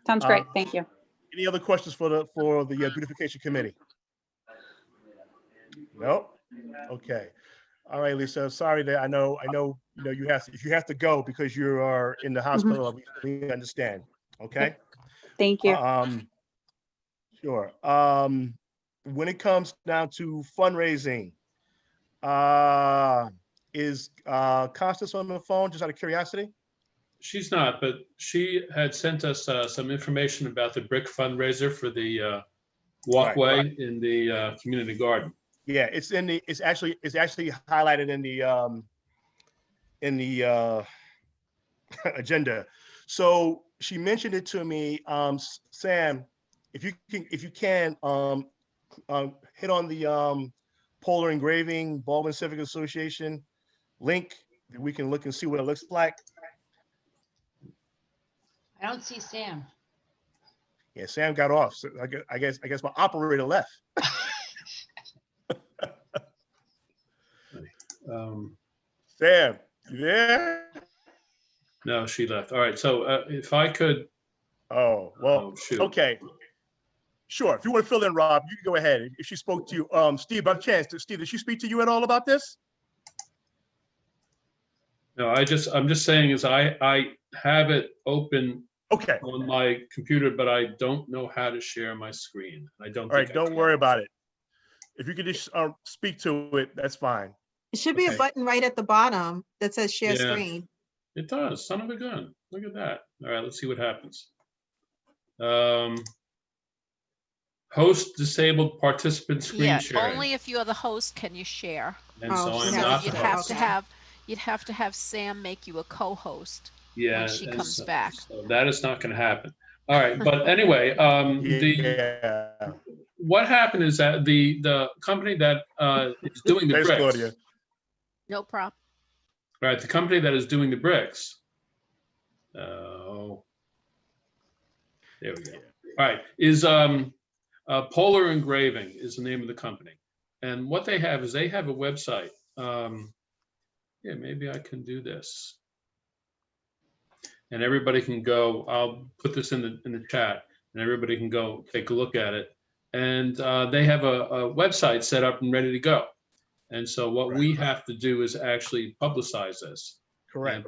Sounds great. Thank you. Any other questions for the beautification committee? No. Okay. All right, Lisa, sorry that I know, you know, you have to go because you are in the hospital. We understand. Okay. Thank you. Sure. When it comes down to fundraising, is Constance on the phone, just out of curiosity? She's not, but she had sent us some information about the brick fundraiser for the walkway in the community garden. Yeah, it's actually highlighted in the agenda. So she mentioned it to me. Sam, if you can hit on the Polar Engraving Baldwin Civic Association link, that we can look and see what it looks like. I don't see Sam. Yeah, Sam got off. So I guess my operator left. Sam, you there? No, she left. All right. So if I could. Oh, well, okay. Sure. If you want to fill in, Rob, you can go ahead. If she spoke to you, Steve, by chance, Steve, did she speak to you at all about this? No, I'm just saying is I have it open on my computer, but I don't know how to share my screen. I don't. All right, don't worry about it. If you could just speak to it, that's fine. It should be a button right at the bottom that says share Yeah. screen. It does. Son of a gun. Look at that. All right, let's see what happens. Host disabled participant screen Yeah, sharing. only if you're the host can you share. And so I'm not the you'd host. have to have Sam make you a co-host Yeah, when she and comes so- back. so that is not going to happen. All right, but anyway, what happened is that the company that is doing the Thanks, bricks. Claudia. No problem. All right, the company that is doing the bricks. Oh, there we go. All right, is Polar Engraving is the name of the company, and what they have is they have a website. Yeah, maybe I can do this, and everybody can go. I'll put this in the chat, and everybody can go take a look at it. And they have a website set up and ready to go. And so what we have to do is actually publicize this. Correct.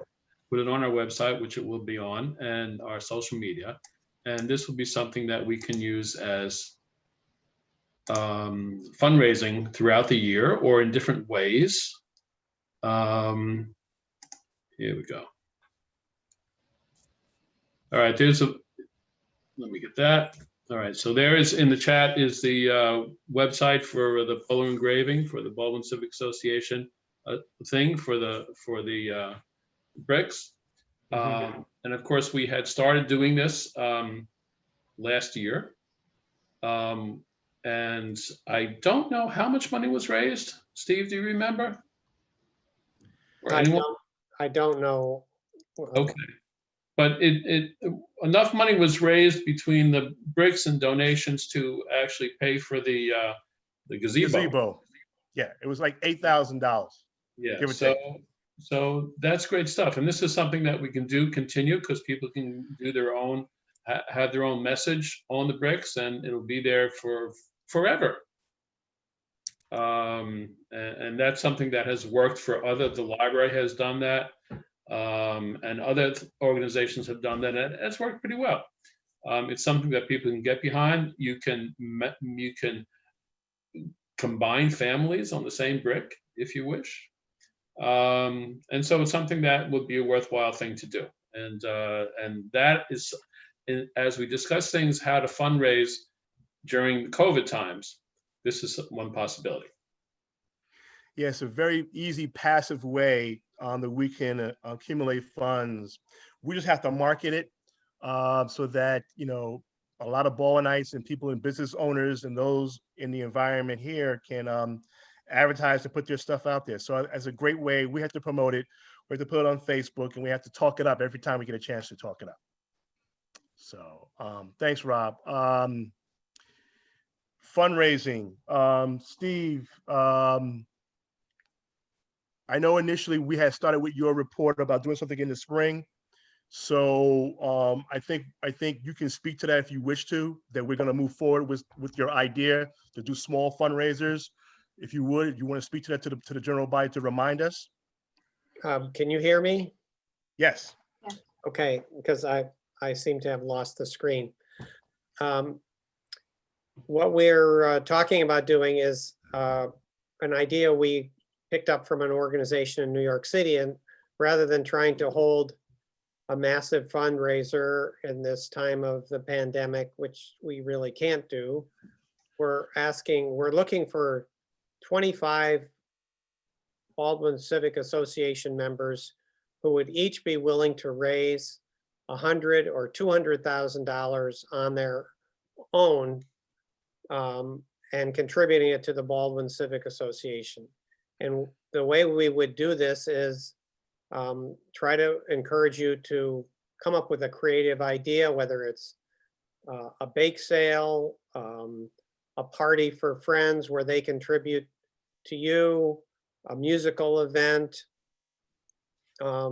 Put it on our website, which it will be on, and our social media. And this will be something that we can use as fundraising throughout the year or in different ways. Here we go. All right, let me get that. All right, so there is in the chat is the website for the Polar Engraving for the Baldwin Civic Association thing for the bricks. And of course, we had started doing this last year. And I don't know how much money was raised. Steve, do you remember? Or anyone? I don't know. Okay. But enough money was raised between the bricks and donations to actually pay for the gazebo. Yeah, it was like $8,000. Yeah, give or take. so that's great stuff. And this is something that we can continue because people can do their own, have their own message on the bricks, and it'll be there for forever. And that's something that has worked for the library has done that. And other organizations have done that, and it's worked pretty well. It's something that people can get behind. You can combine families on the same brick if you wish. And so it's something that would be a worthwhile thing to do. And that is, as we discuss things, how to fundraise during the COVID times, this is one possibility. Yeah, it's a very easy passive way that we can accumulate funds. We just have to market it so that, you know, a lot of Baldwinites and people and business owners and those in the environment here can advertise and put their stuff out there. So as a great way, we have to promote it. We have to put it on Facebook, and we have to talk it up every time we get a chance to talk it up. So thanks, Rob. Fundraising, Steve, I know initially we had started with your report about doing something in the spring. So I think you can speak to that if you wish to, that we're going to move forward with your idea to do small fundraisers if you would, you want to speak to that to the general body to remind us? Can you hear me? Yes. Okay, because I seem to have lost the screen. What we're talking about doing is an idea we picked up from an organization in New York City, and rather than trying to hold a massive fundraiser in this time of the pandemic, which we really can't do, we're looking for 25 Baldwin Civic Association members who would each be willing to raise $100,000 or $200,000 on their own and contributing it to the Baldwin Civic Association. And the way we would do this is try to encourage you to come up with a creative idea, whether it's a bake sale, a party for friends where they contribute to you, a musical event, a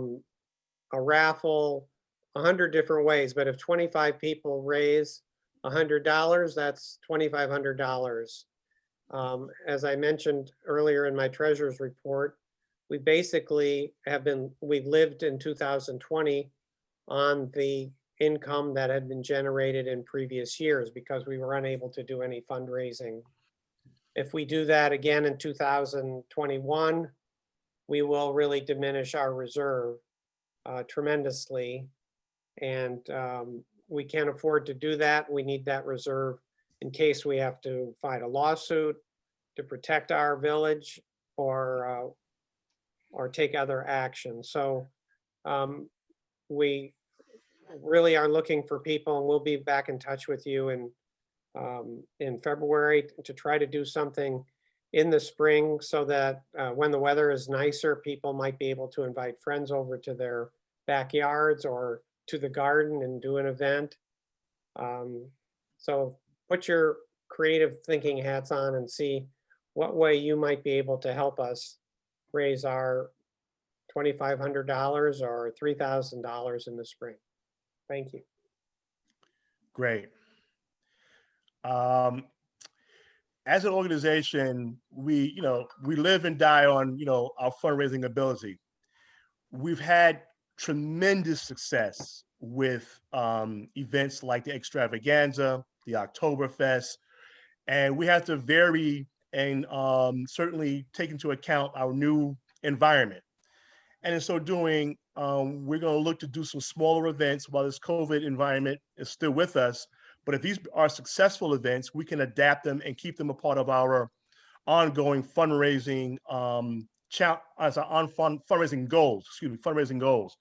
raffle, 100 different ways. But if 25 people raise $100, that's $2,500. As I mentioned earlier in my treasurer's report, we basically we've lived in 2020 on the income that had been generated in previous years because we were unable to do any fundraising. If we do that again in 2021, we will really diminish our reserve tremendously. And we can't afford to do that. We need that reserve in case we have to fight a lawsuit to protect our village or take other action. So we really are looking for people, and we'll be back in touch with you in February to try to do something in the spring so that when the weather is nicer, people might be able to invite friends over to their backyards or to the garden and do an event. So put your creative thinking hats on and see what way you might be able to help us raise our $2,500 or $3,000 in the spring. Thank you. Great. As an organization, we live and die on, our fundraising ability. We've had tremendous success with events like the Extravaganza, the Oktoberfest, and we have to vary and certainly take into account our new environment. And in so doing, we're going to look to do some smaller events while this COVID environment is still with us. But if these are successful events, we can adapt them and keep them a part of our ongoing fundraising fundraising goals.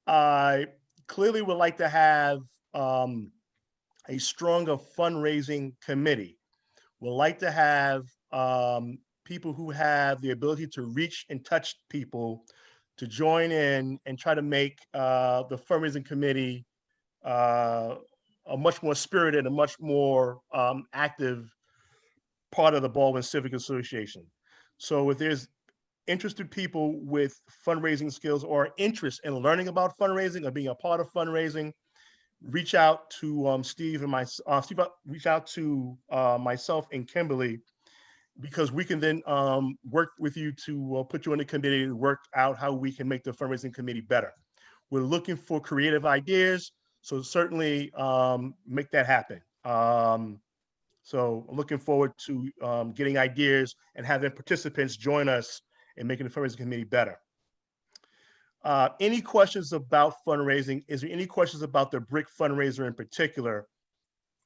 I clearly would like to have a stronger fundraising committee. We'd like to have people who have the ability to reach and touch people to join in and try to make the fundraising committee a much more spirited, a much more active part of the Baldwin Civic Association. So if there's interested people with fundraising skills or interest in learning about fundraising or being a part of fundraising, reach out to Steve and reach out to myself and Kimberly, because we can then work with you to put you on the committee to work out how we can make the fundraising committee better. We're looking for creative ideas, so certainly make that happen. So I'm looking forward to getting ideas and having participants join us in making the fundraising committee better. Any questions about fundraising? Is there any questions about the BRIC fundraiser in particular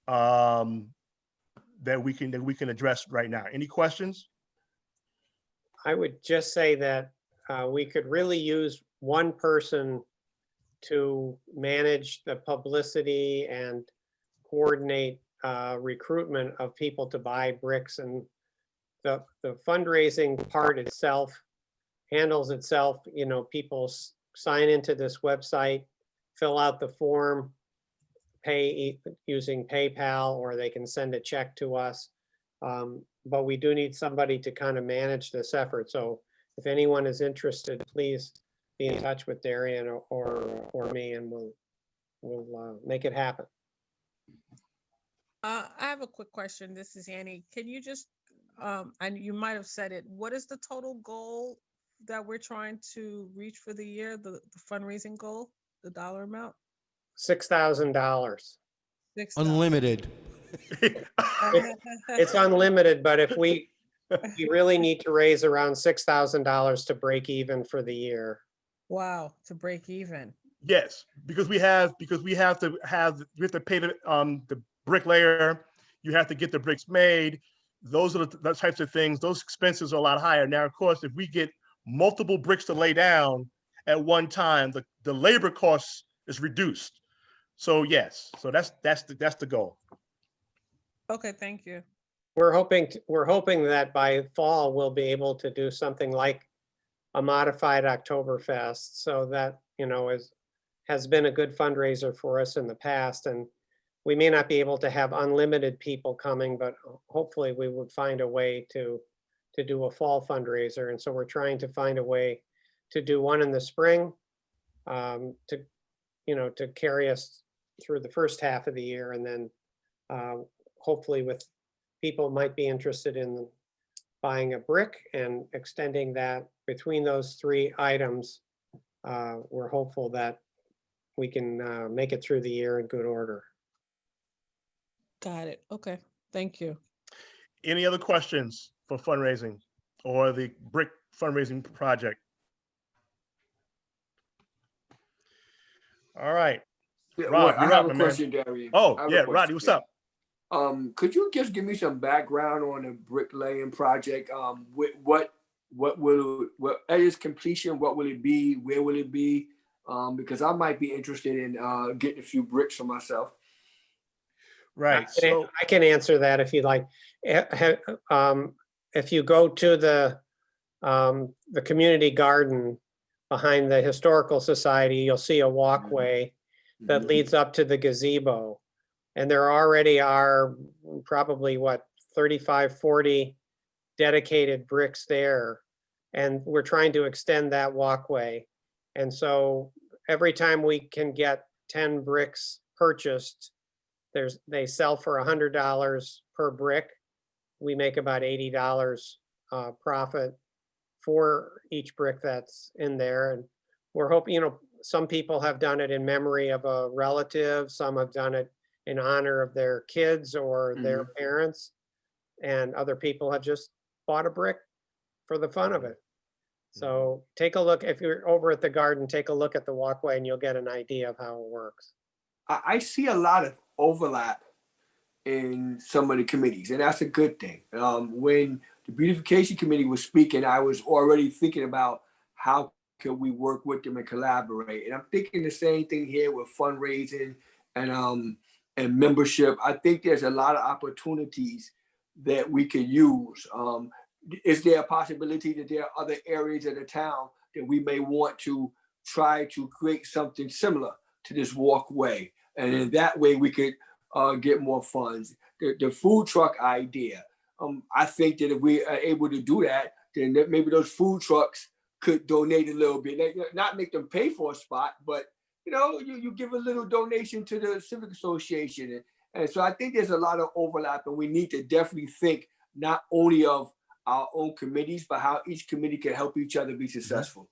that we can address right now? Any questions? I would just say that we could really use one person to manage the publicity and coordinate recruitment of people to buy bricks, and the fundraising part itself handles itself. People sign into this website, fill out the form, pay using PayPal, or they can send a check to us. But we do need somebody to kind of manage this effort. So if anyone is interested, please be in touch with Darian or me, and we'll make it happen. I have a quick question. This is Annie. Can you just and you might have said it, what is the total goal that we're trying to reach for the year, the fundraising goal, the dollar amount? $6,000. Unlimited. It's unlimited, but if we really need to raise around $6,000 to break even for the year. Wow, to break even. Yes, because we have to pay the bricklayer. You have to get the bricks made. Those are the types of things. Those expenses are a lot higher. Now, of course, if we get multiple bricks to lay down at one time, the labor cost is reduced. So yes, so that's the goal. Okay, thank you. We're hoping that by fall we'll be able to do something like a modified Oktoberfest, so that, you know, has been a good fundraiser for us in the past. And we may not be able to have unlimited people coming, but hopefully we would find a way to do a fall fundraiser. And so we're trying to find a way to do one in the spring, to carry us through the first half of the year. And then hopefully with people might be interested in buying a brick and extending that between those three items. We're hopeful that we can make it through the year in good order. Got it. Okay, thank you. Any other questions for fundraising or the brick fundraising project? All right. Yeah, Rob, I you're have up, a man. question, Gary. Oh, I have a yeah, question, Rodney, what's yeah. up? Could you just give me some background on the bricklaying project? What at its completion, what will it be? Where will it be? Because I might be interested in getting a few bricks for myself. Right. So I can answer that if you'd like. If you go to the community garden behind the Historical Society, you'll see a walkway that leads up to the gazebo. And there already are probably 35, 40 dedicated bricks there. And we're trying to extend that walkway. And so every time we can get 10 bricks purchased, they sell for $100 per brick. We make about $80 profit for each brick that's in there. And we're hoping, some people have done it in memory of a relative, some have done it in honor of their kids or their parents, and other people have just bought a brick for the fun of it. So take a look, if you're over at the garden, take a look at the walkway and you'll get an idea of how it works. I see a lot of overlap in some of the committees, and that's a good thing. When the beautification committee was speaking, I was already thinking about how could we work with them and collaborate. And I'm thinking the same thing here with fundraising and membership. I think there's a lot of opportunities that we could use. Is there a possibility that there are other areas of the town that we may want to try to create something similar to this walkway? And in that way, we could get more funds. The food truck idea, I think that if we are able to do that, then maybe those food trucks could donate a little bit. Not make them pay for a spot, but you give a little donation to the Civic Association. And so I think there's a lot of overlap, and we need to definitely think not only of our own committees, but how each committee can help each other be successful.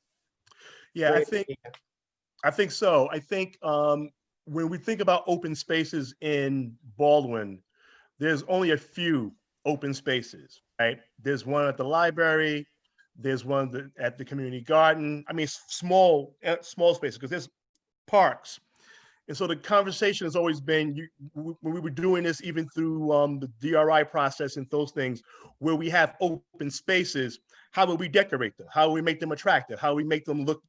Yeah, I think so. I think when we think about open spaces in Baldwin, there's only a few open spaces, right? There's one at the library, there's one at the community garden. I mean, small spaces, because there's parks. And so the conversation has always been, when we were doing this, even through the DRI process and those things, where we have open spaces, how will we decorate them? How will we make them attractive? How will we make them look,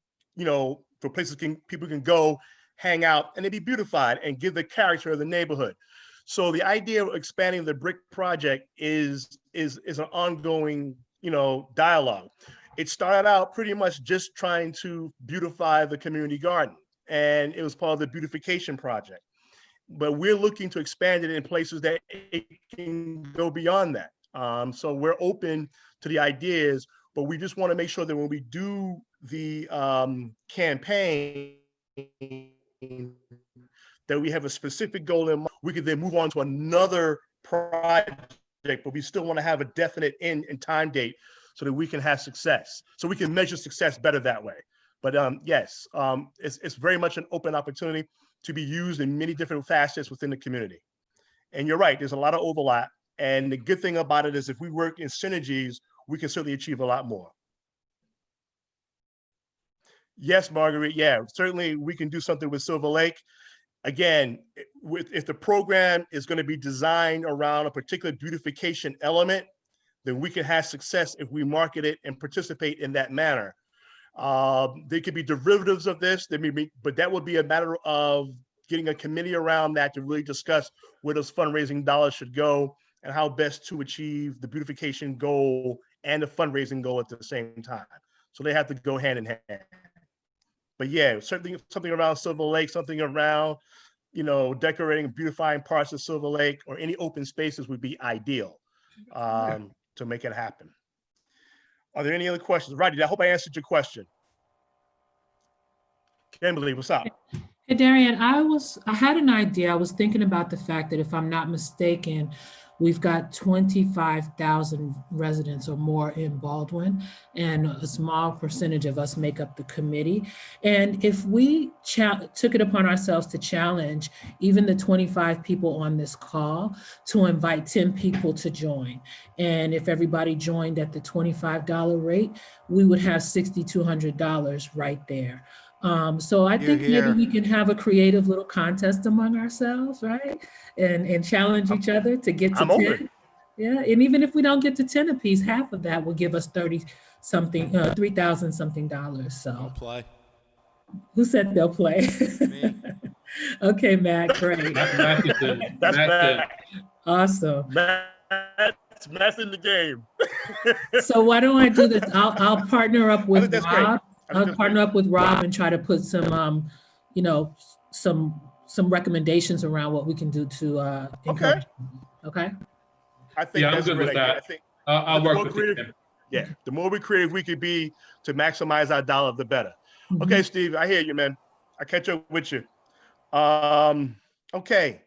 for places people can go, hang out, and they be beautified and give the character of the neighborhood. So the idea of expanding the brick project is an ongoing, dialogue. It started out pretty much just trying to beautify the community garden, and it was part of the beautification project. But we're looking to expand it in places that it can go beyond that. So we're open to the ideas, but we just want to make sure that when we do the campaign, that we have a specific goal in mind. We could then move on to another project but we still want to have a definite end and time date so that we can have success. So we can measure success better that way. But yes, it's very much an open opportunity to be used in many different facets within the community. And you're right, there's a lot of overlap. And the good thing about it is if we work in synergies, we can certainly achieve a lot more. Yes, Marguerite, yeah, certainly we can do something with Silver Lake. Again, if the program is going to be designed around a particular beautification element, then we can have success if we market it and participate in that manner. There could be derivatives of this, but that would be a matter of getting a committee around that to really discuss where those fundraising dollars should go and how best to achieve the beautification goal and the fundraising goal at the same time. So they have to go hand in hand. But yeah, certainly something around Silver Lake, something around, decorating and beautifying parts of Silver Lake or any open spaces would be ideal to make it happen. Are there any other questions? Rodney, I hope I answered your question. Kimberly, what's up? Hey, Darian, I had an idea. I was thinking about the fact that if I'm not mistaken, we've got 25,000 residents or more in Baldwin, and a small percentage of us make up the committee. And if we took it upon ourselves to challenge even the 25 people on this call to invite 10 people to join, and if everybody joined at the $25 rate, we would have $6,200 right there. So I think maybe we can have a creative little contest among ourselves, right? And challenge each other to get to 10. Open. Yeah, and even if we don't get to 10 apiece, half of that will give us 30 something, $3,000 something dollars. So I'll play. Who said they'll play? Me. Okay, Matt, great. Matt did. That's Matt. Awesome. Matt's in the game. So why don't I do this? I'll partner up with Rob. Great. I'll partner up with Rob and try to put some, some recommendations around what we can do to encourage. Okay. I think I'm that's good a great with idea. that. I think I'll work with you. Yeah, the more creative we could be to maximize our dollar, the better. Okay, Steve, I hear you, man. I catch up with you. Okay,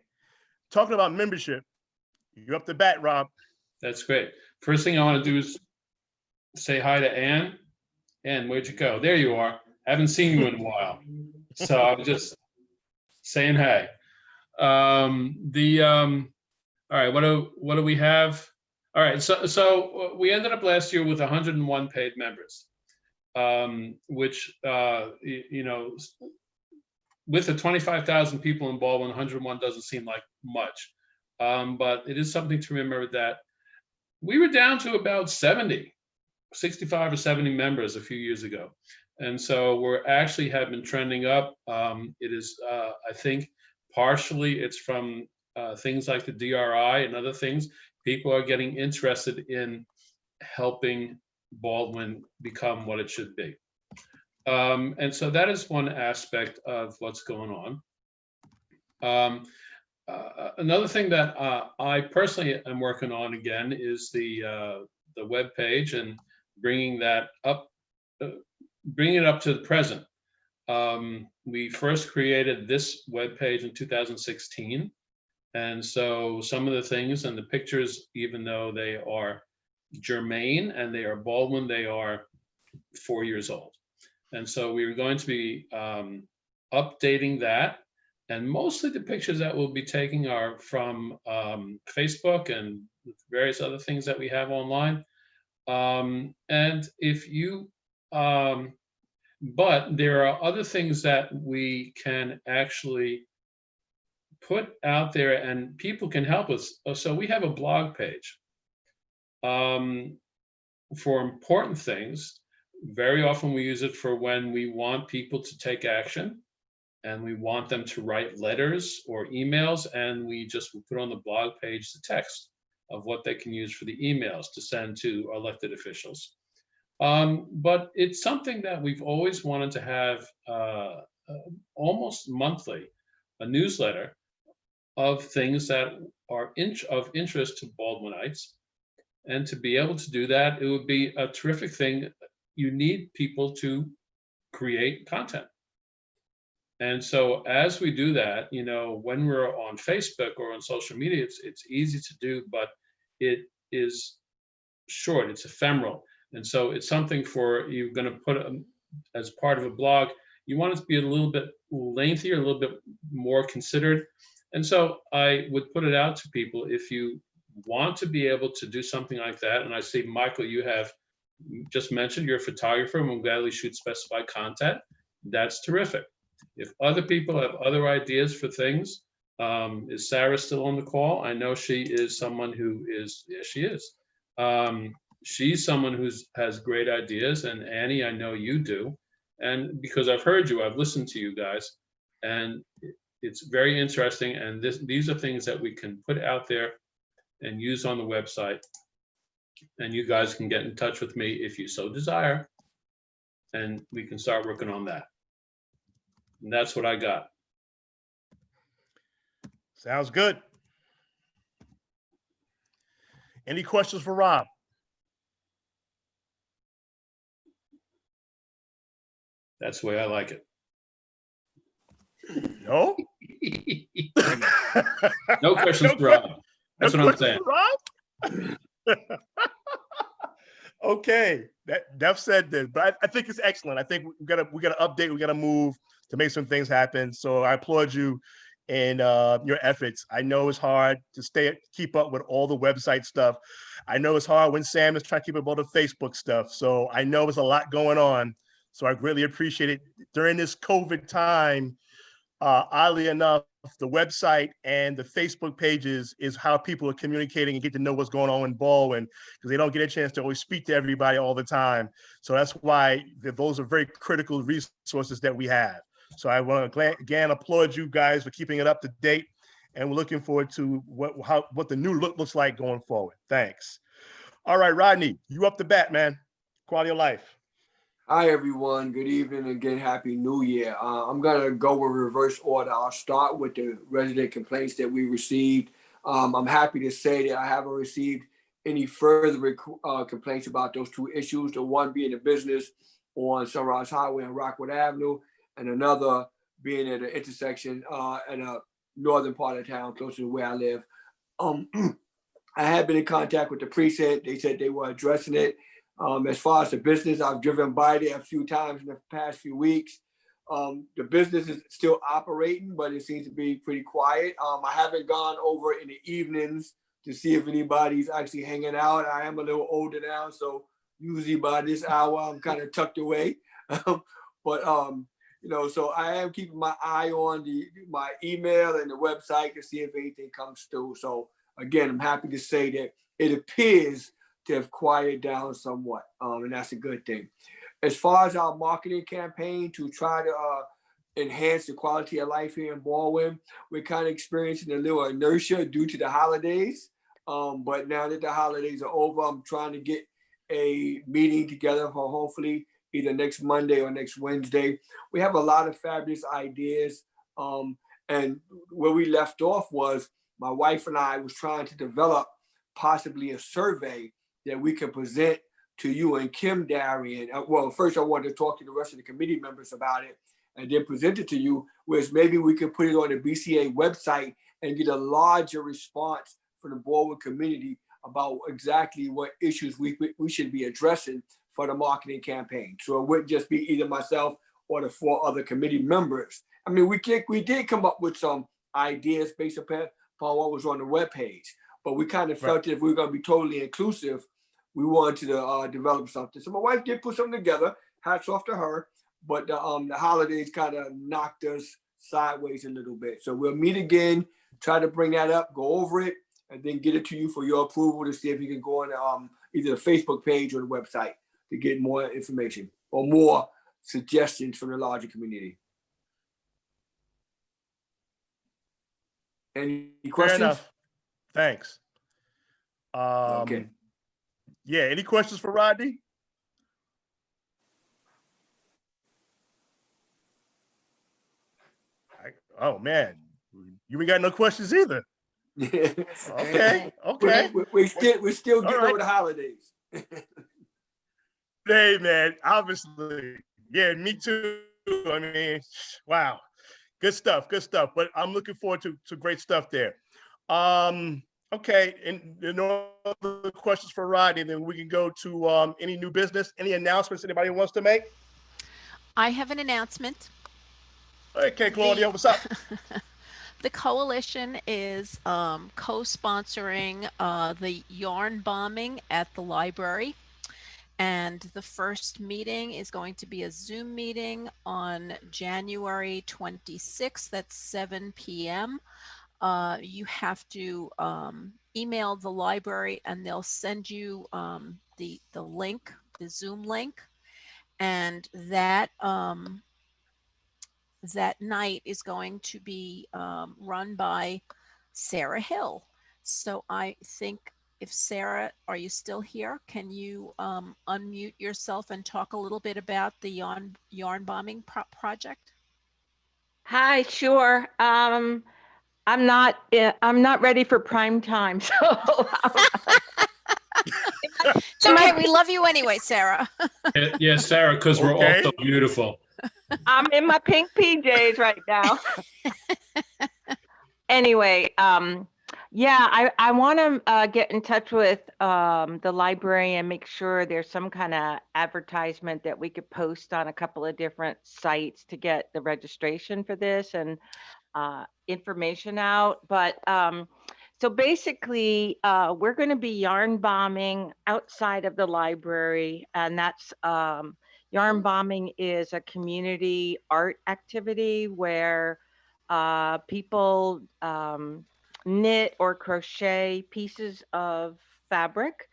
talking about membership, you're up to bat, Rob. That's great. First thing I want to do is say hi to Ann. Ann, where'd you go? There you are. Haven't seen you in a while. So I'm just saying hey. All right, what do we have? All right, so we ended up last year with 101 paid members, which, with the 25,000 people in Baldwin, 101 doesn't seem like much. But it is something to remember that we were down to about 65 or 70 members a few years ago. And so we're actually have been trending up. It is, I think, partially it's from things like the DRI and other things. People are getting interested in helping Baldwin become what it should be. And so that is one aspect of what's going on. Another thing that I personally am working on again is the web page and bringing that up, bringing it up to the present. We first created this web page in 2016. And so some of the things and the pictures, even though they are germane and they are Baldwin, they are 4 years old. And so we are going to be updating that. And mostly the pictures that we'll be taking are from Facebook and various other things that we have online. And if you, but there are other things that we can actually put out there and people can help us. So we have a blog page for important things. Very often we use it for when we want people to take action and we want them to write letters or emails, and we just put on the blog page the text of what they can use for the emails to send to elected officials. But it's something that we've always wanted to have almost monthly, a newsletter of things that are of interest to Baldwinites. And to be able to do that, it would be a terrific thing. You need people to create content. And so as we do that, when we're on Facebook or on social media, it's easy to do, but it is short, it's ephemeral. And so it's something for, you're going to put as part of a blog, you want it to be a little bit lengthier, a little bit more considered. And so I would put it out to people, if you want to be able to do something like that, and I see, Michael, you have just mentioned you're a photographer and will gladly shoot specified content. That's terrific. If other people have other ideas for things, is Sarah still on the call? I know she is someone who is, yes, she is. She's someone who has great ideas, and Annie, I know you do. And because I've heard you, I've listened to you guys, and it's very interesting. And these are things that we can put out there and use on the website. And you guys can get in touch with me if you so desire, and we can start working on that. And that's what I got. Sounds good. Any questions for Rob? That's the way I like it. No? No questions for Rob. That's what I'm saying. Rob? Okay, that said this, but I think it's excellent. I think we gotta update, we gotta move to make some things happen. So I applaud you and your efforts. I know it's hard to keep up with all the website stuff. I know it's hard when Sam is trying to keep up with all the Facebook stuff. So I know there's a lot going on. So I greatly appreciate it. During this COVID time, oddly enough, the website and the Facebook pages is how people are communicating and get to know what's going on in Baldwin, because they don't get a chance to always speak to everybody all the time. So that's why those are very critical resources that we have. So I want to again applaud you guys for keeping it up to date, and we're looking forward to what the new look looks like going forward. Thanks. All right, Rodney, you up to bat, man. Quality of life. Hi, everyone. Good evening. Again, Happy New Year. I'm going to go with reverse order. I'll start with the resident complaints that we received. I'm happy to say that I haven't received any further complaints about those two issues, the one being a business on Sunrise Highway and Rockwood Avenue, and another being at an intersection in a northern part of town, close to where I live. I have been in contact with the precinct. They said they were addressing it. As far as the business, I've driven by there a few times in the past few weeks. The business is still operating, but it seems to be pretty quiet. I haven't gone over in the evenings to see if anybody's actually hanging out. I am a little older now, so usually by this hour, I'm kind of tucked away. So I am keeping my eye on my email and the website to see if anything comes through. So again, I'm happy to say that it appears to have quieted down somewhat, and that's a good thing. As far as our marketing campaign to try to enhance the quality of life here in Baldwin, we're kind of experiencing a little inertia due to the holidays. But now that the holidays are over, I'm trying to get a meeting together for hopefully either next Monday or next Wednesday. We have a lot of fabulous ideas. And where we left off was my wife and I was trying to develop possibly a survey that we can present to you and Kim Darien. Well, first I wanted to talk to the rest of the committee members about it and then present it to you, whereas maybe we can put it on the BCA website and get a larger response from the Baldwin community about exactly what issues we should be addressing for the marketing campaign. So it wouldn't just be either myself or the 4 other committee members. I mean, we did come up with some ideas based upon what was on the webpage, but we kind of felt that if we were going to be totally inclusive, we wanted to develop something. So my wife did put something together, hats off to her, but the holidays kind of knocked us sideways a little bit. So we'll meet again, try to bring that up, go over it, and then get it to you for your approval to see if you can go on either the Facebook page or the website to get more information or more suggestions from the larger community. Any questions? Fair enough. Thanks. Okay. Yeah, any questions for Rodney? Oh man, you ain't got no questions either. Okay. We're still getting over the holidays. Hey man, obviously, yeah, me too. I mean, wow, good stuff. But I'm looking forward to great stuff there. Okay, and no other questions for Rodney, then we can go to any new business, any announcements anybody wants to make? I have an announcement. Okay, Claudia, what's up? The coalition is co-sponsoring the yarn bombing at the library. And the first meeting is going to be a Zoom meeting on January 26th at 7 p.m. You have to email the library and they'll send you the link, the Zoom link. And that that night is going to be run by Sarah Hill. So I think, if Sarah, are you still here? Can you unmute yourself and talk a little bit about the yarn bombing project? Hi, sure. I'm not ready for prime time, so It's okay. We love you anyway, Sarah. Yeah, Sarah, because we're all so beautiful. I'm in my pink PJs right now. Anyway, yeah, I want to get in touch with the library and make sure there's some kind of advertisement that we could post on a couple of different sites to get the registration for this and information out. But so basically, we're going to be yarn bombing outside of the library, and that's yarn bombing is a community art activity where people knit or crochet pieces of fabric,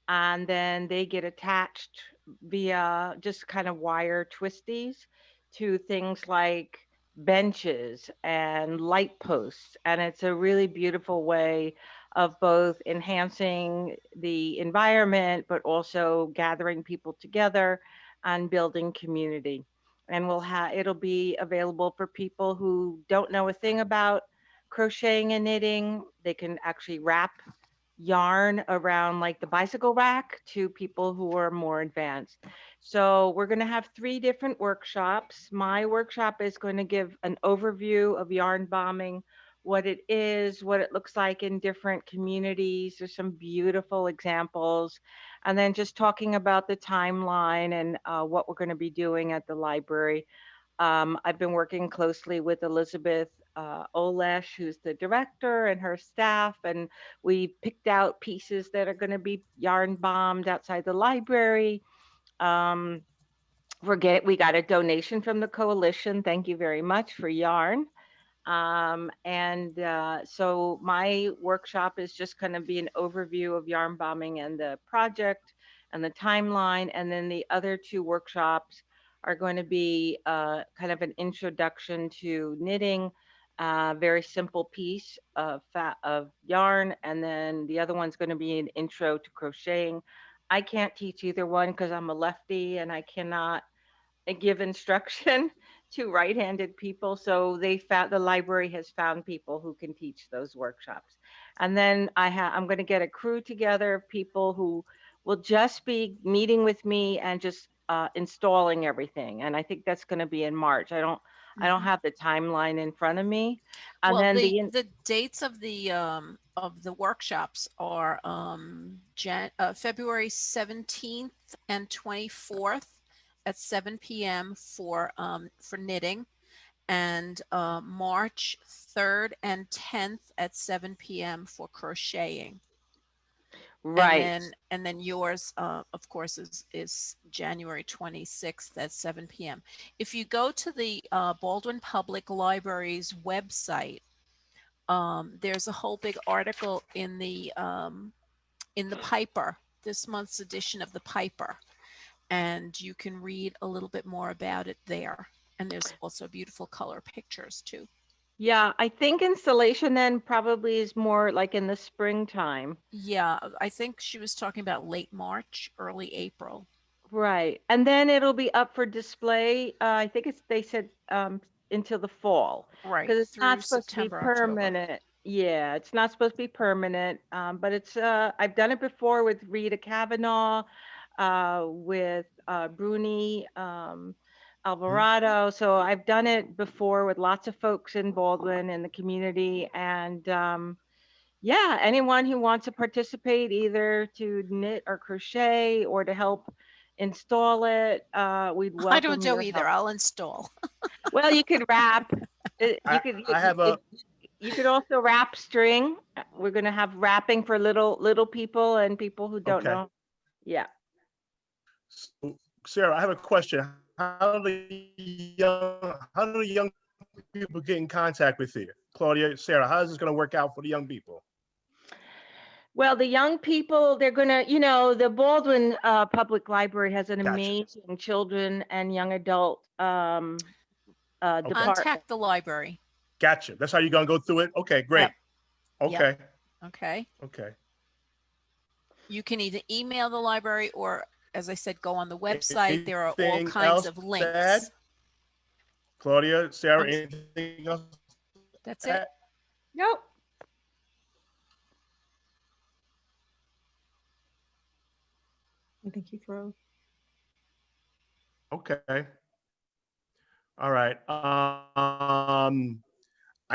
and then they get attached via just kind of wire twisties to things like benches and light posts. And it's a really beautiful way of both enhancing the environment, but also gathering people together and building community. And it'll be available for people who don't know a thing about crocheting and knitting. They can actually wrap yarn around like the bicycle rack to people who are more advanced. So we're going to have 3 different workshops. My workshop is going to give an overview of yarn bombing, what it is, what it looks like in different communities. There's some beautiful examples. And then just talking about the timeline and what we're going to be doing at the library. I've been working closely with Elizabeth Olesh, who's the director, and her staff, and we picked out pieces that are going to be yarn bombed outside the library. We got a donation from the coalition. Thank you very much for yarn. So my workshop is just going to be an overview of yarn bombing and the project and the timeline. And then the other 2 workshops are going to be kind of an introduction to knitting, very simple piece of yarn. And then the other one's going to be an intro to crocheting. I can't teach either one because I'm a lefty and I cannot give instruction to right-handed people. So the library has found people who can teach those workshops. And then I'm going to get a crew together of people who will just be meeting with me and just installing everything. And I think that's going to be in March. I don't have the timeline in front of me. And Well, then the dates of the workshops are February 17th and 24th at 7 p.m. for knitting, and March 3rd and 10th at 7 p.m. for crocheting. Right. And then yours, of course, is January 26th at 7 p.m. If you go to the Baldwin Public Library's website, there's a whole big article in the Piper, this month's edition of the Piper, and you can read a little bit more about it there. And there's also beautiful color pictures too. Yeah, I think installation then probably is more like in the springtime. Yeah, I think she was talking about late March, early April. Right. And then it'll be up for display. I think they said until the fall. Right. Because it's not supposed September, to be permanent. October. Yeah, it's not supposed to be permanent. But it's I've done it before with Rita Kavanaugh, with Bruni Alvarado. So I've done it before with lots of folks in Baldwin and the community. And Yeah, anyone who wants to participate, either to knit or crochet or to help install it, we'd welcome I don't do your either. help. I'll install. Well, you could wrap. You could also wrap string. We're gonna have wrapping for little people and people who don't Okay. know. Yeah. So, Sarah, I have a question. How do the young people get in contact with you? Claudia, Sarah, how is this going to work out for the young people? Well, the young people, they're gonna, the Baldwin Public Library has an Gotcha. amazing children and young adult department. Contact the library. Gotcha. That's how you're going to go through it? Okay, great. Yep. Okay. Yep. Okay. Okay. You can either email the library or, as I said, go on the website. There are all Anything kinds else of to links. add? Claudia, Sarah, anything else? That's it. Nope. I think you froze. Okay. All right. I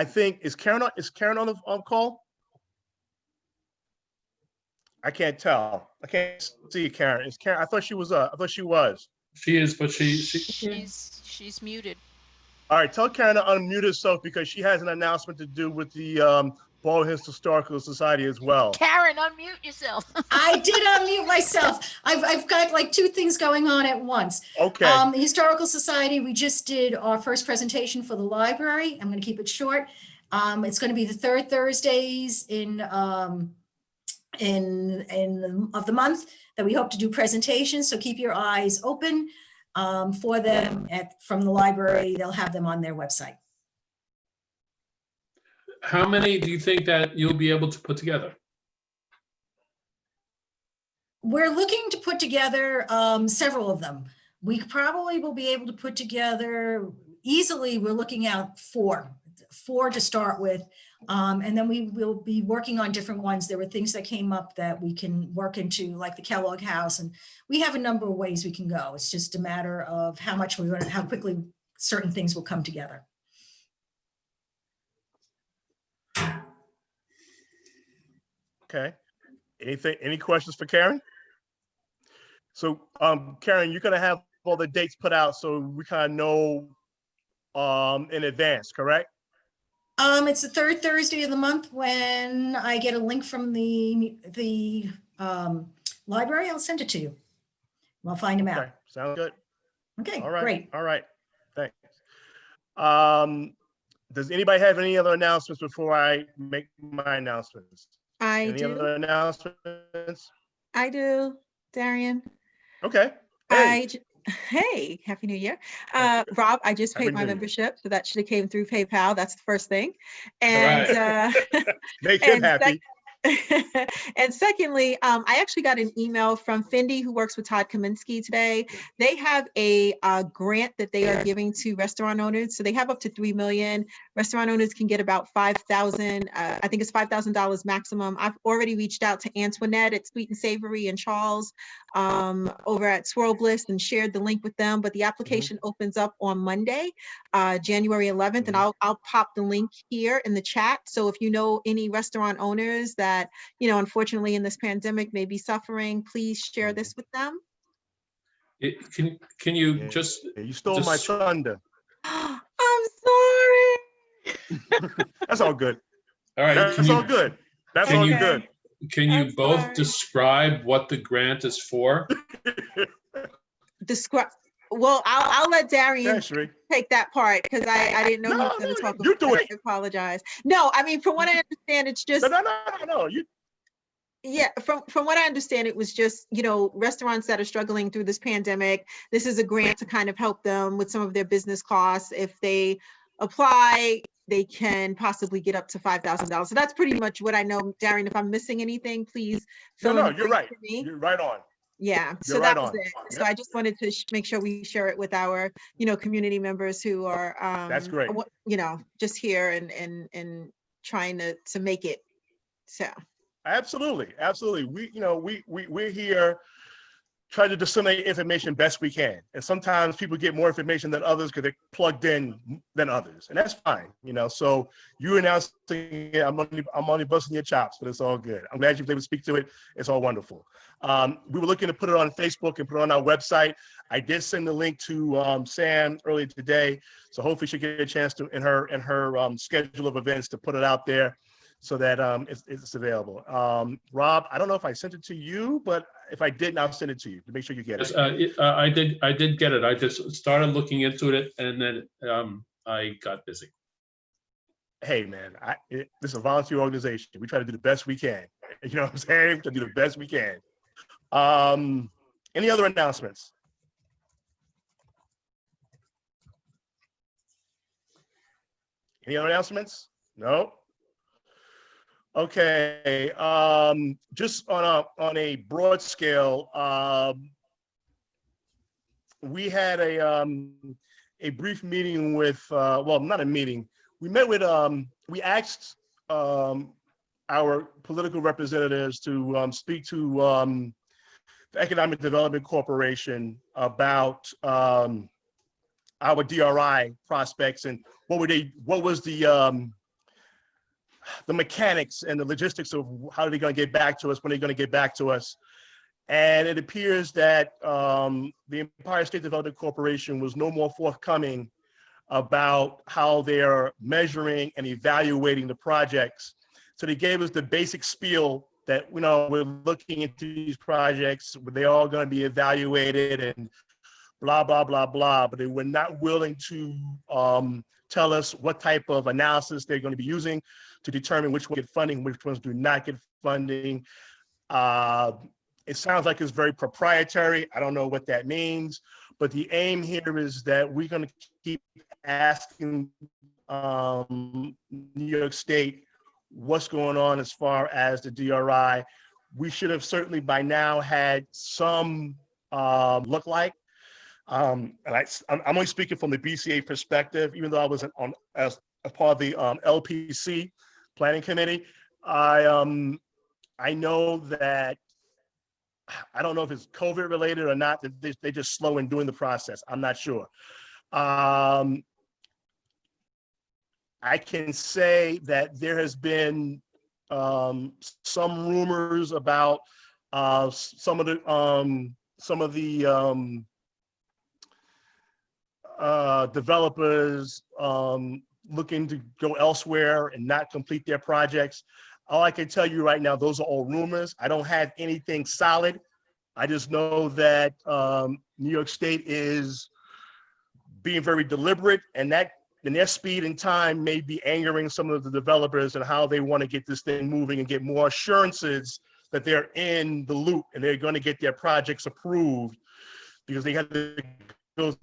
think is Karen on the call? I can't tell. I can't see Karen. Is Karen? I thought she was. I thought she was. She is, but She's muted. All right. Tell Karen to unmute herself because she has an announcement to do with the Baldwin Historical Society as well. Karen, unmute yourself. I did unmute myself. I've got like two things going on at once. Okay. The Historical Society, we just did our first presentation for the library. I'm going to keep it short. It's going to be the third Thursdays of the month that we hope to do presentations. So keep your eyes open for them from the library. They'll have them on their website. How many do you think that you'll be able to put together? We're looking to put together several of them. We probably will be able to put together easily. We're looking at four to start with. And then we will be working on different ones. There were things that came up that we can work into, like the Kellogg House. And we have a number of ways we can go. It's just a matter of how quickly certain things will come together. Okay. Any questions for Karen? So, Karen, you're gonna have all the dates put out so we kind of know in advance, correct? It's the third Thursday of the month. When I get a link from the library, I'll send it to you. I'll find them out. Okay, sounds good. Okay, All right. great. All right, thanks. Does anybody have any other announcements before I make my announcements? Any do. other announcements? I do, Darian. Okay. Hey. Hey, Happy New Year. Rob, I just paid my membership, so that should have came through PayPal. That's the first thing. And make him happy. And secondly, I actually got an email from Fendi, who works with Todd Kaminsky today. They have a grant that they are giving to restaurant owners. So they have up to 3 million. Restaurant owners can get about 5,000. I think it's $5,000 maximum. I've already reached out to Antoinette at Sweet and Savory and Charles over at Swirl Bliss and shared the link with them. But the application opens up on Monday, January 11th, and I'll pop the link here in the chat. So if you know any restaurant owners that, unfortunately in this pandemic may be suffering, please share this with them. Can you just? You stole my thunder. I'm sorry. That's all good. All right. That's all good. That's all good. Can you both describe what the grant is for? Describe. Well, I'll let Darian take that part because I didn't know he was going to talk about it. I apologize. No, I mean, from what I understand, it's just no. Yeah, from what I understand, it was just, restaurants that are struggling through this pandemic. This is a grant to kind of help them with some of their business costs. If they apply, they can possibly get up to $5,000. So that's pretty much what I know. Darian, if I'm missing anything, please fill in. No, you're right. You're right on. Yeah, so that was it. So I just wanted to make sure we share it with our, community members who are, that's great. Just here and trying to make it. So. Absolutely. We're here try to disseminate information best we can. And sometimes people get more information than others because they're plugged in than others. And that's fine, you know. So you announcing it, I'm only busting your chops, but it's all good. I'm glad you were able to speak to it. It's all wonderful. We were looking to put it on Facebook and put it on our website. I did send the link to Sam earlier today. So hopefully she'll get a chance to, in her schedule of events, to put it out there so that it's available. Rob, I don't know if I sent it to you, but if I didn't, I'll send it to you to make sure you get it. I did get it. I just started looking into it and then I got busy. Hey man, this is a volunteer organization. We try to do the best we can. You know what I'm saying? We try to do the best we can. Any other announcements? Any other announcements? No. Okay, just on a broad scale, we had a brief meeting with, well, not a meeting. We met with, we asked our political representatives to speak to the Economic Development Corporation about our DRI prospects and what was the mechanics and the logistics of how are they going to get back to us, when they're going to get back to us. And it appears that the Empire State Development Corporation was no more forthcoming about how they're measuring and evaluating the projects. So they gave us the basic spiel that, you know, we're looking into these projects, they're all going to be evaluated and blah, blah, blah, blah, but they were not willing to tell us what type of analysis they're going to be using to determine which ones get funding, which ones do not get funding. It sounds like it's very proprietary. I don't know what that means, but the aim here is that we're going to keep asking New York State what's going on as far as the DRI. We should have certainly by now had some look-like. And I'm only speaking from the BCA perspective, even though I was as part of the LPC planning committee. I know that, I don't know if it's COVID related or not, that they just slow in doing the process. I'm not sure. I can say that there has been some rumors about some of the developers looking to go elsewhere and not complete their projects. All I can tell you right now, those are all rumors. I don't have anything solid. I just know that New York State is being very deliberate, and that in their speed and time may be angering some of the developers and how they want to get this thing moving and get more assurances that they're in the loop and they're going to get their projects approved, because they have to go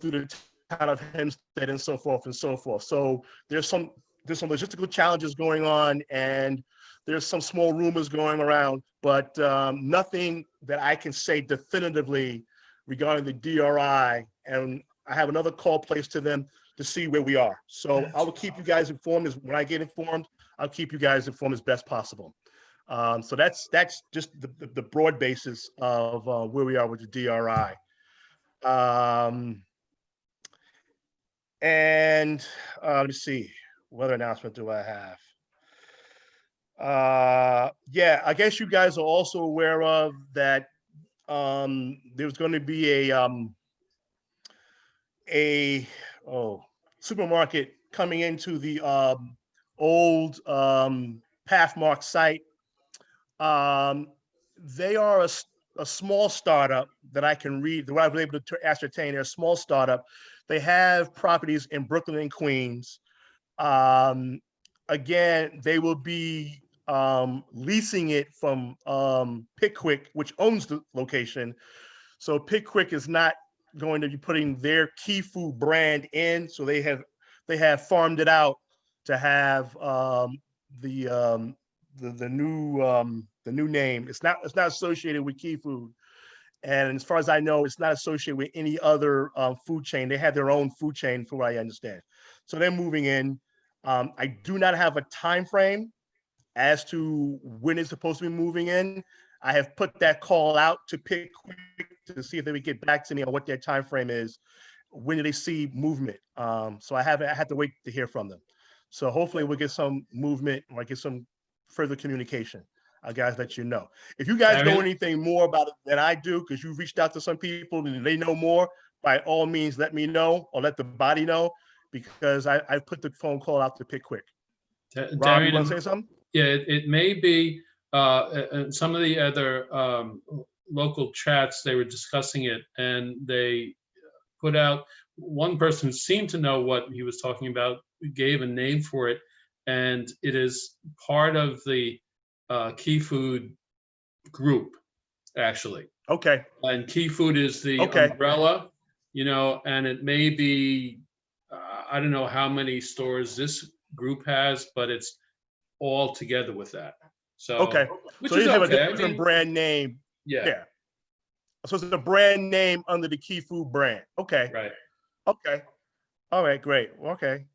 through the town of Hempstead and so forth and so forth. So there's some logistical challenges going on, and there's some small rumors going around, but nothing that I can say definitively regarding the DRI. And I have another call placed to them to see where we are. So I will keep you guys informed. When I get informed, I'll keep you guys informed as best possible. So that's just the broad basis of where we are with the DRI. And let me see, what other announcement do I have? Yeah, I guess you guys are also aware of that there's going to be a supermarket coming into the old Pathmark site. They are a small startup that I can read, that I was able to ascertain. They're a small startup. They have properties in Brooklyn and Queens. Again, they will be leasing it from Pickwick, which owns the location. So Pickwick is not going to be putting their Key Food brand in. So they have farmed it out to have the new name. It's not associated with Key Food. And as far as I know, it's not associated with any other food chain. They have their own food chain, from what I understand. So they're moving in. I do not have a time frame as to when it's supposed to be moving in. I have put that call out to Pick Quick to see if they would get back to me on what their time frame is. When do they see movement? So I had to wait to hear from them. So hopefully we'll get some movement, or get some further communication. I'll guys let you know. If you guys know anything more about it than I do, because you've reached out to some people and they know more, by all means, let me know or let the body know, because I put the phone call out to Pick Quick. Rob, you want to say something? Yeah, it may be in some of the other local chats, they were discussing it, and they put out, one person who seemed to know what he was talking about gave a name for it, and it is part of the Key Food group, actually. Okay. And Key Food is the umbrella, and it may be, I don't know how many stores this group has, but it's all together with that. So, okay. Which So is they have okay. a different brand name. Yeah. So it's a brand name under the Key Food brand. Okay. Right. Okay. All right, great. Okay.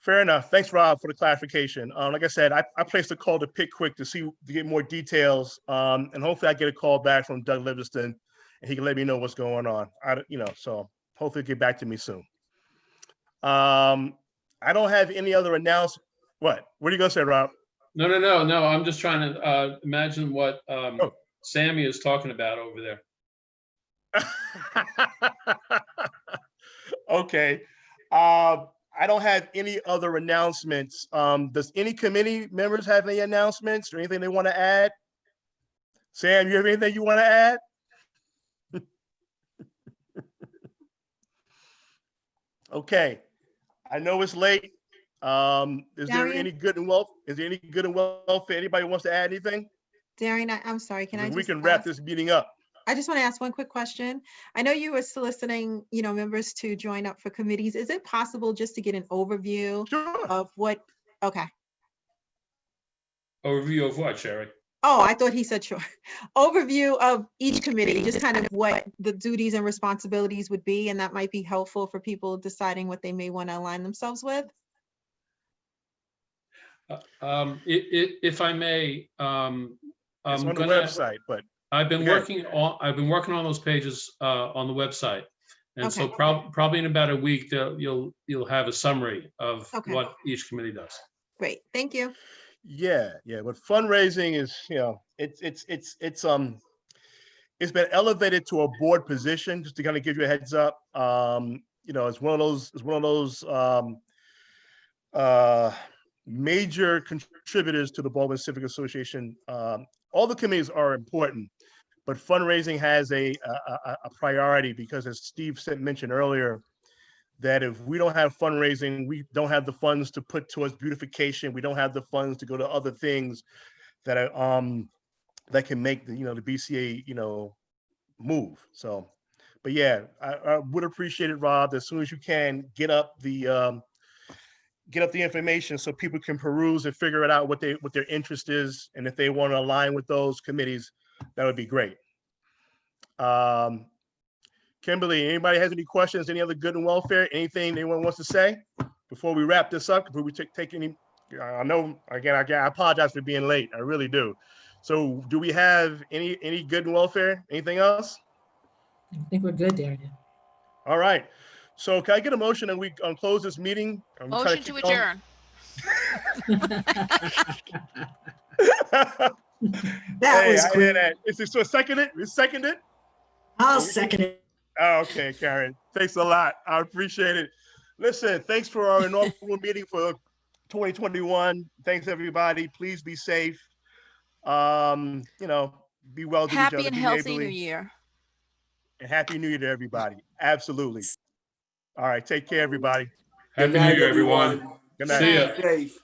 Fair enough. Thanks, Rob, for the clarification. Like I said, I placed a call to Pick Quick to get more details. And hopefully I get a call back from Doug Livingston and he can let me know what's going on. So hopefully he'll get back to me soon. I don't have any other announcement. What are you gonna say, Rob? No. I'm just trying to imagine what Sammy is talking about over there. Okay. I don't have any other announcements. Does any committee members have any announcements or anything they want to add? Sam, you have anything you want to add? Okay. I know it's late. Is there any good and welfare? Is there any good and welfare? Anybody wants to add anything? Darian, I'm sorry. We can wrap this meeting up. I just want to ask one quick question. I know you were soliciting, members to join up for committees. Is it possible just to get an overview of what? Okay. Overview of what, Sherry? Oh, I thought he said sure. Overview of each committee, just kind of what the duties and responsibilities would be, and that might be helpful for people deciding what they may want to align themselves with. If I may, it's on the website, but I've been working on those pages on the website, and so probably in about a week you'll have a summary of what each committee does. Great, thank you. Yeah. But fundraising is, it's been elevated to a board position. Just to kind of give you a heads up, it's one of those major contributors to the Baldwin Civic Association. All the committees are important, but fundraising has a priority because, as Steve mentioned earlier, that if we don't have fundraising, we don't have the funds to put towards beautification. We don't have the funds to go to other things that are that can make the BCA move. So, but yeah, I would appreciate it, Rob. As soon as you can, get up the information so people can peruse and figure it out what their interest is, and if they want to align with those committees, that would be great. Kimberly, anybody has any questions? Any other good and welfare? Anything anyone wants to say before we wrap this up? Before we take any, I know again, I apologize for being late. I really do. So, do we have any good and welfare? Anything else? I think we're good, Darian. All right. So, can I get a motion and we close this meeting? Motion to adjourn. That was quick. Is this so seconded? Is seconded? I'll second it. Oh, okay, Karen. Thanks a lot. I appreciate it. Listen, thanks for our inaugural meeting for 2021. Thanks, everybody. Please be safe. Be well to each other. Happy and healthy New Year. And Happy New Year to everybody. Absolutely. All right, take care, everybody. Happy New Year, everyone. Good night. See ya. Safe.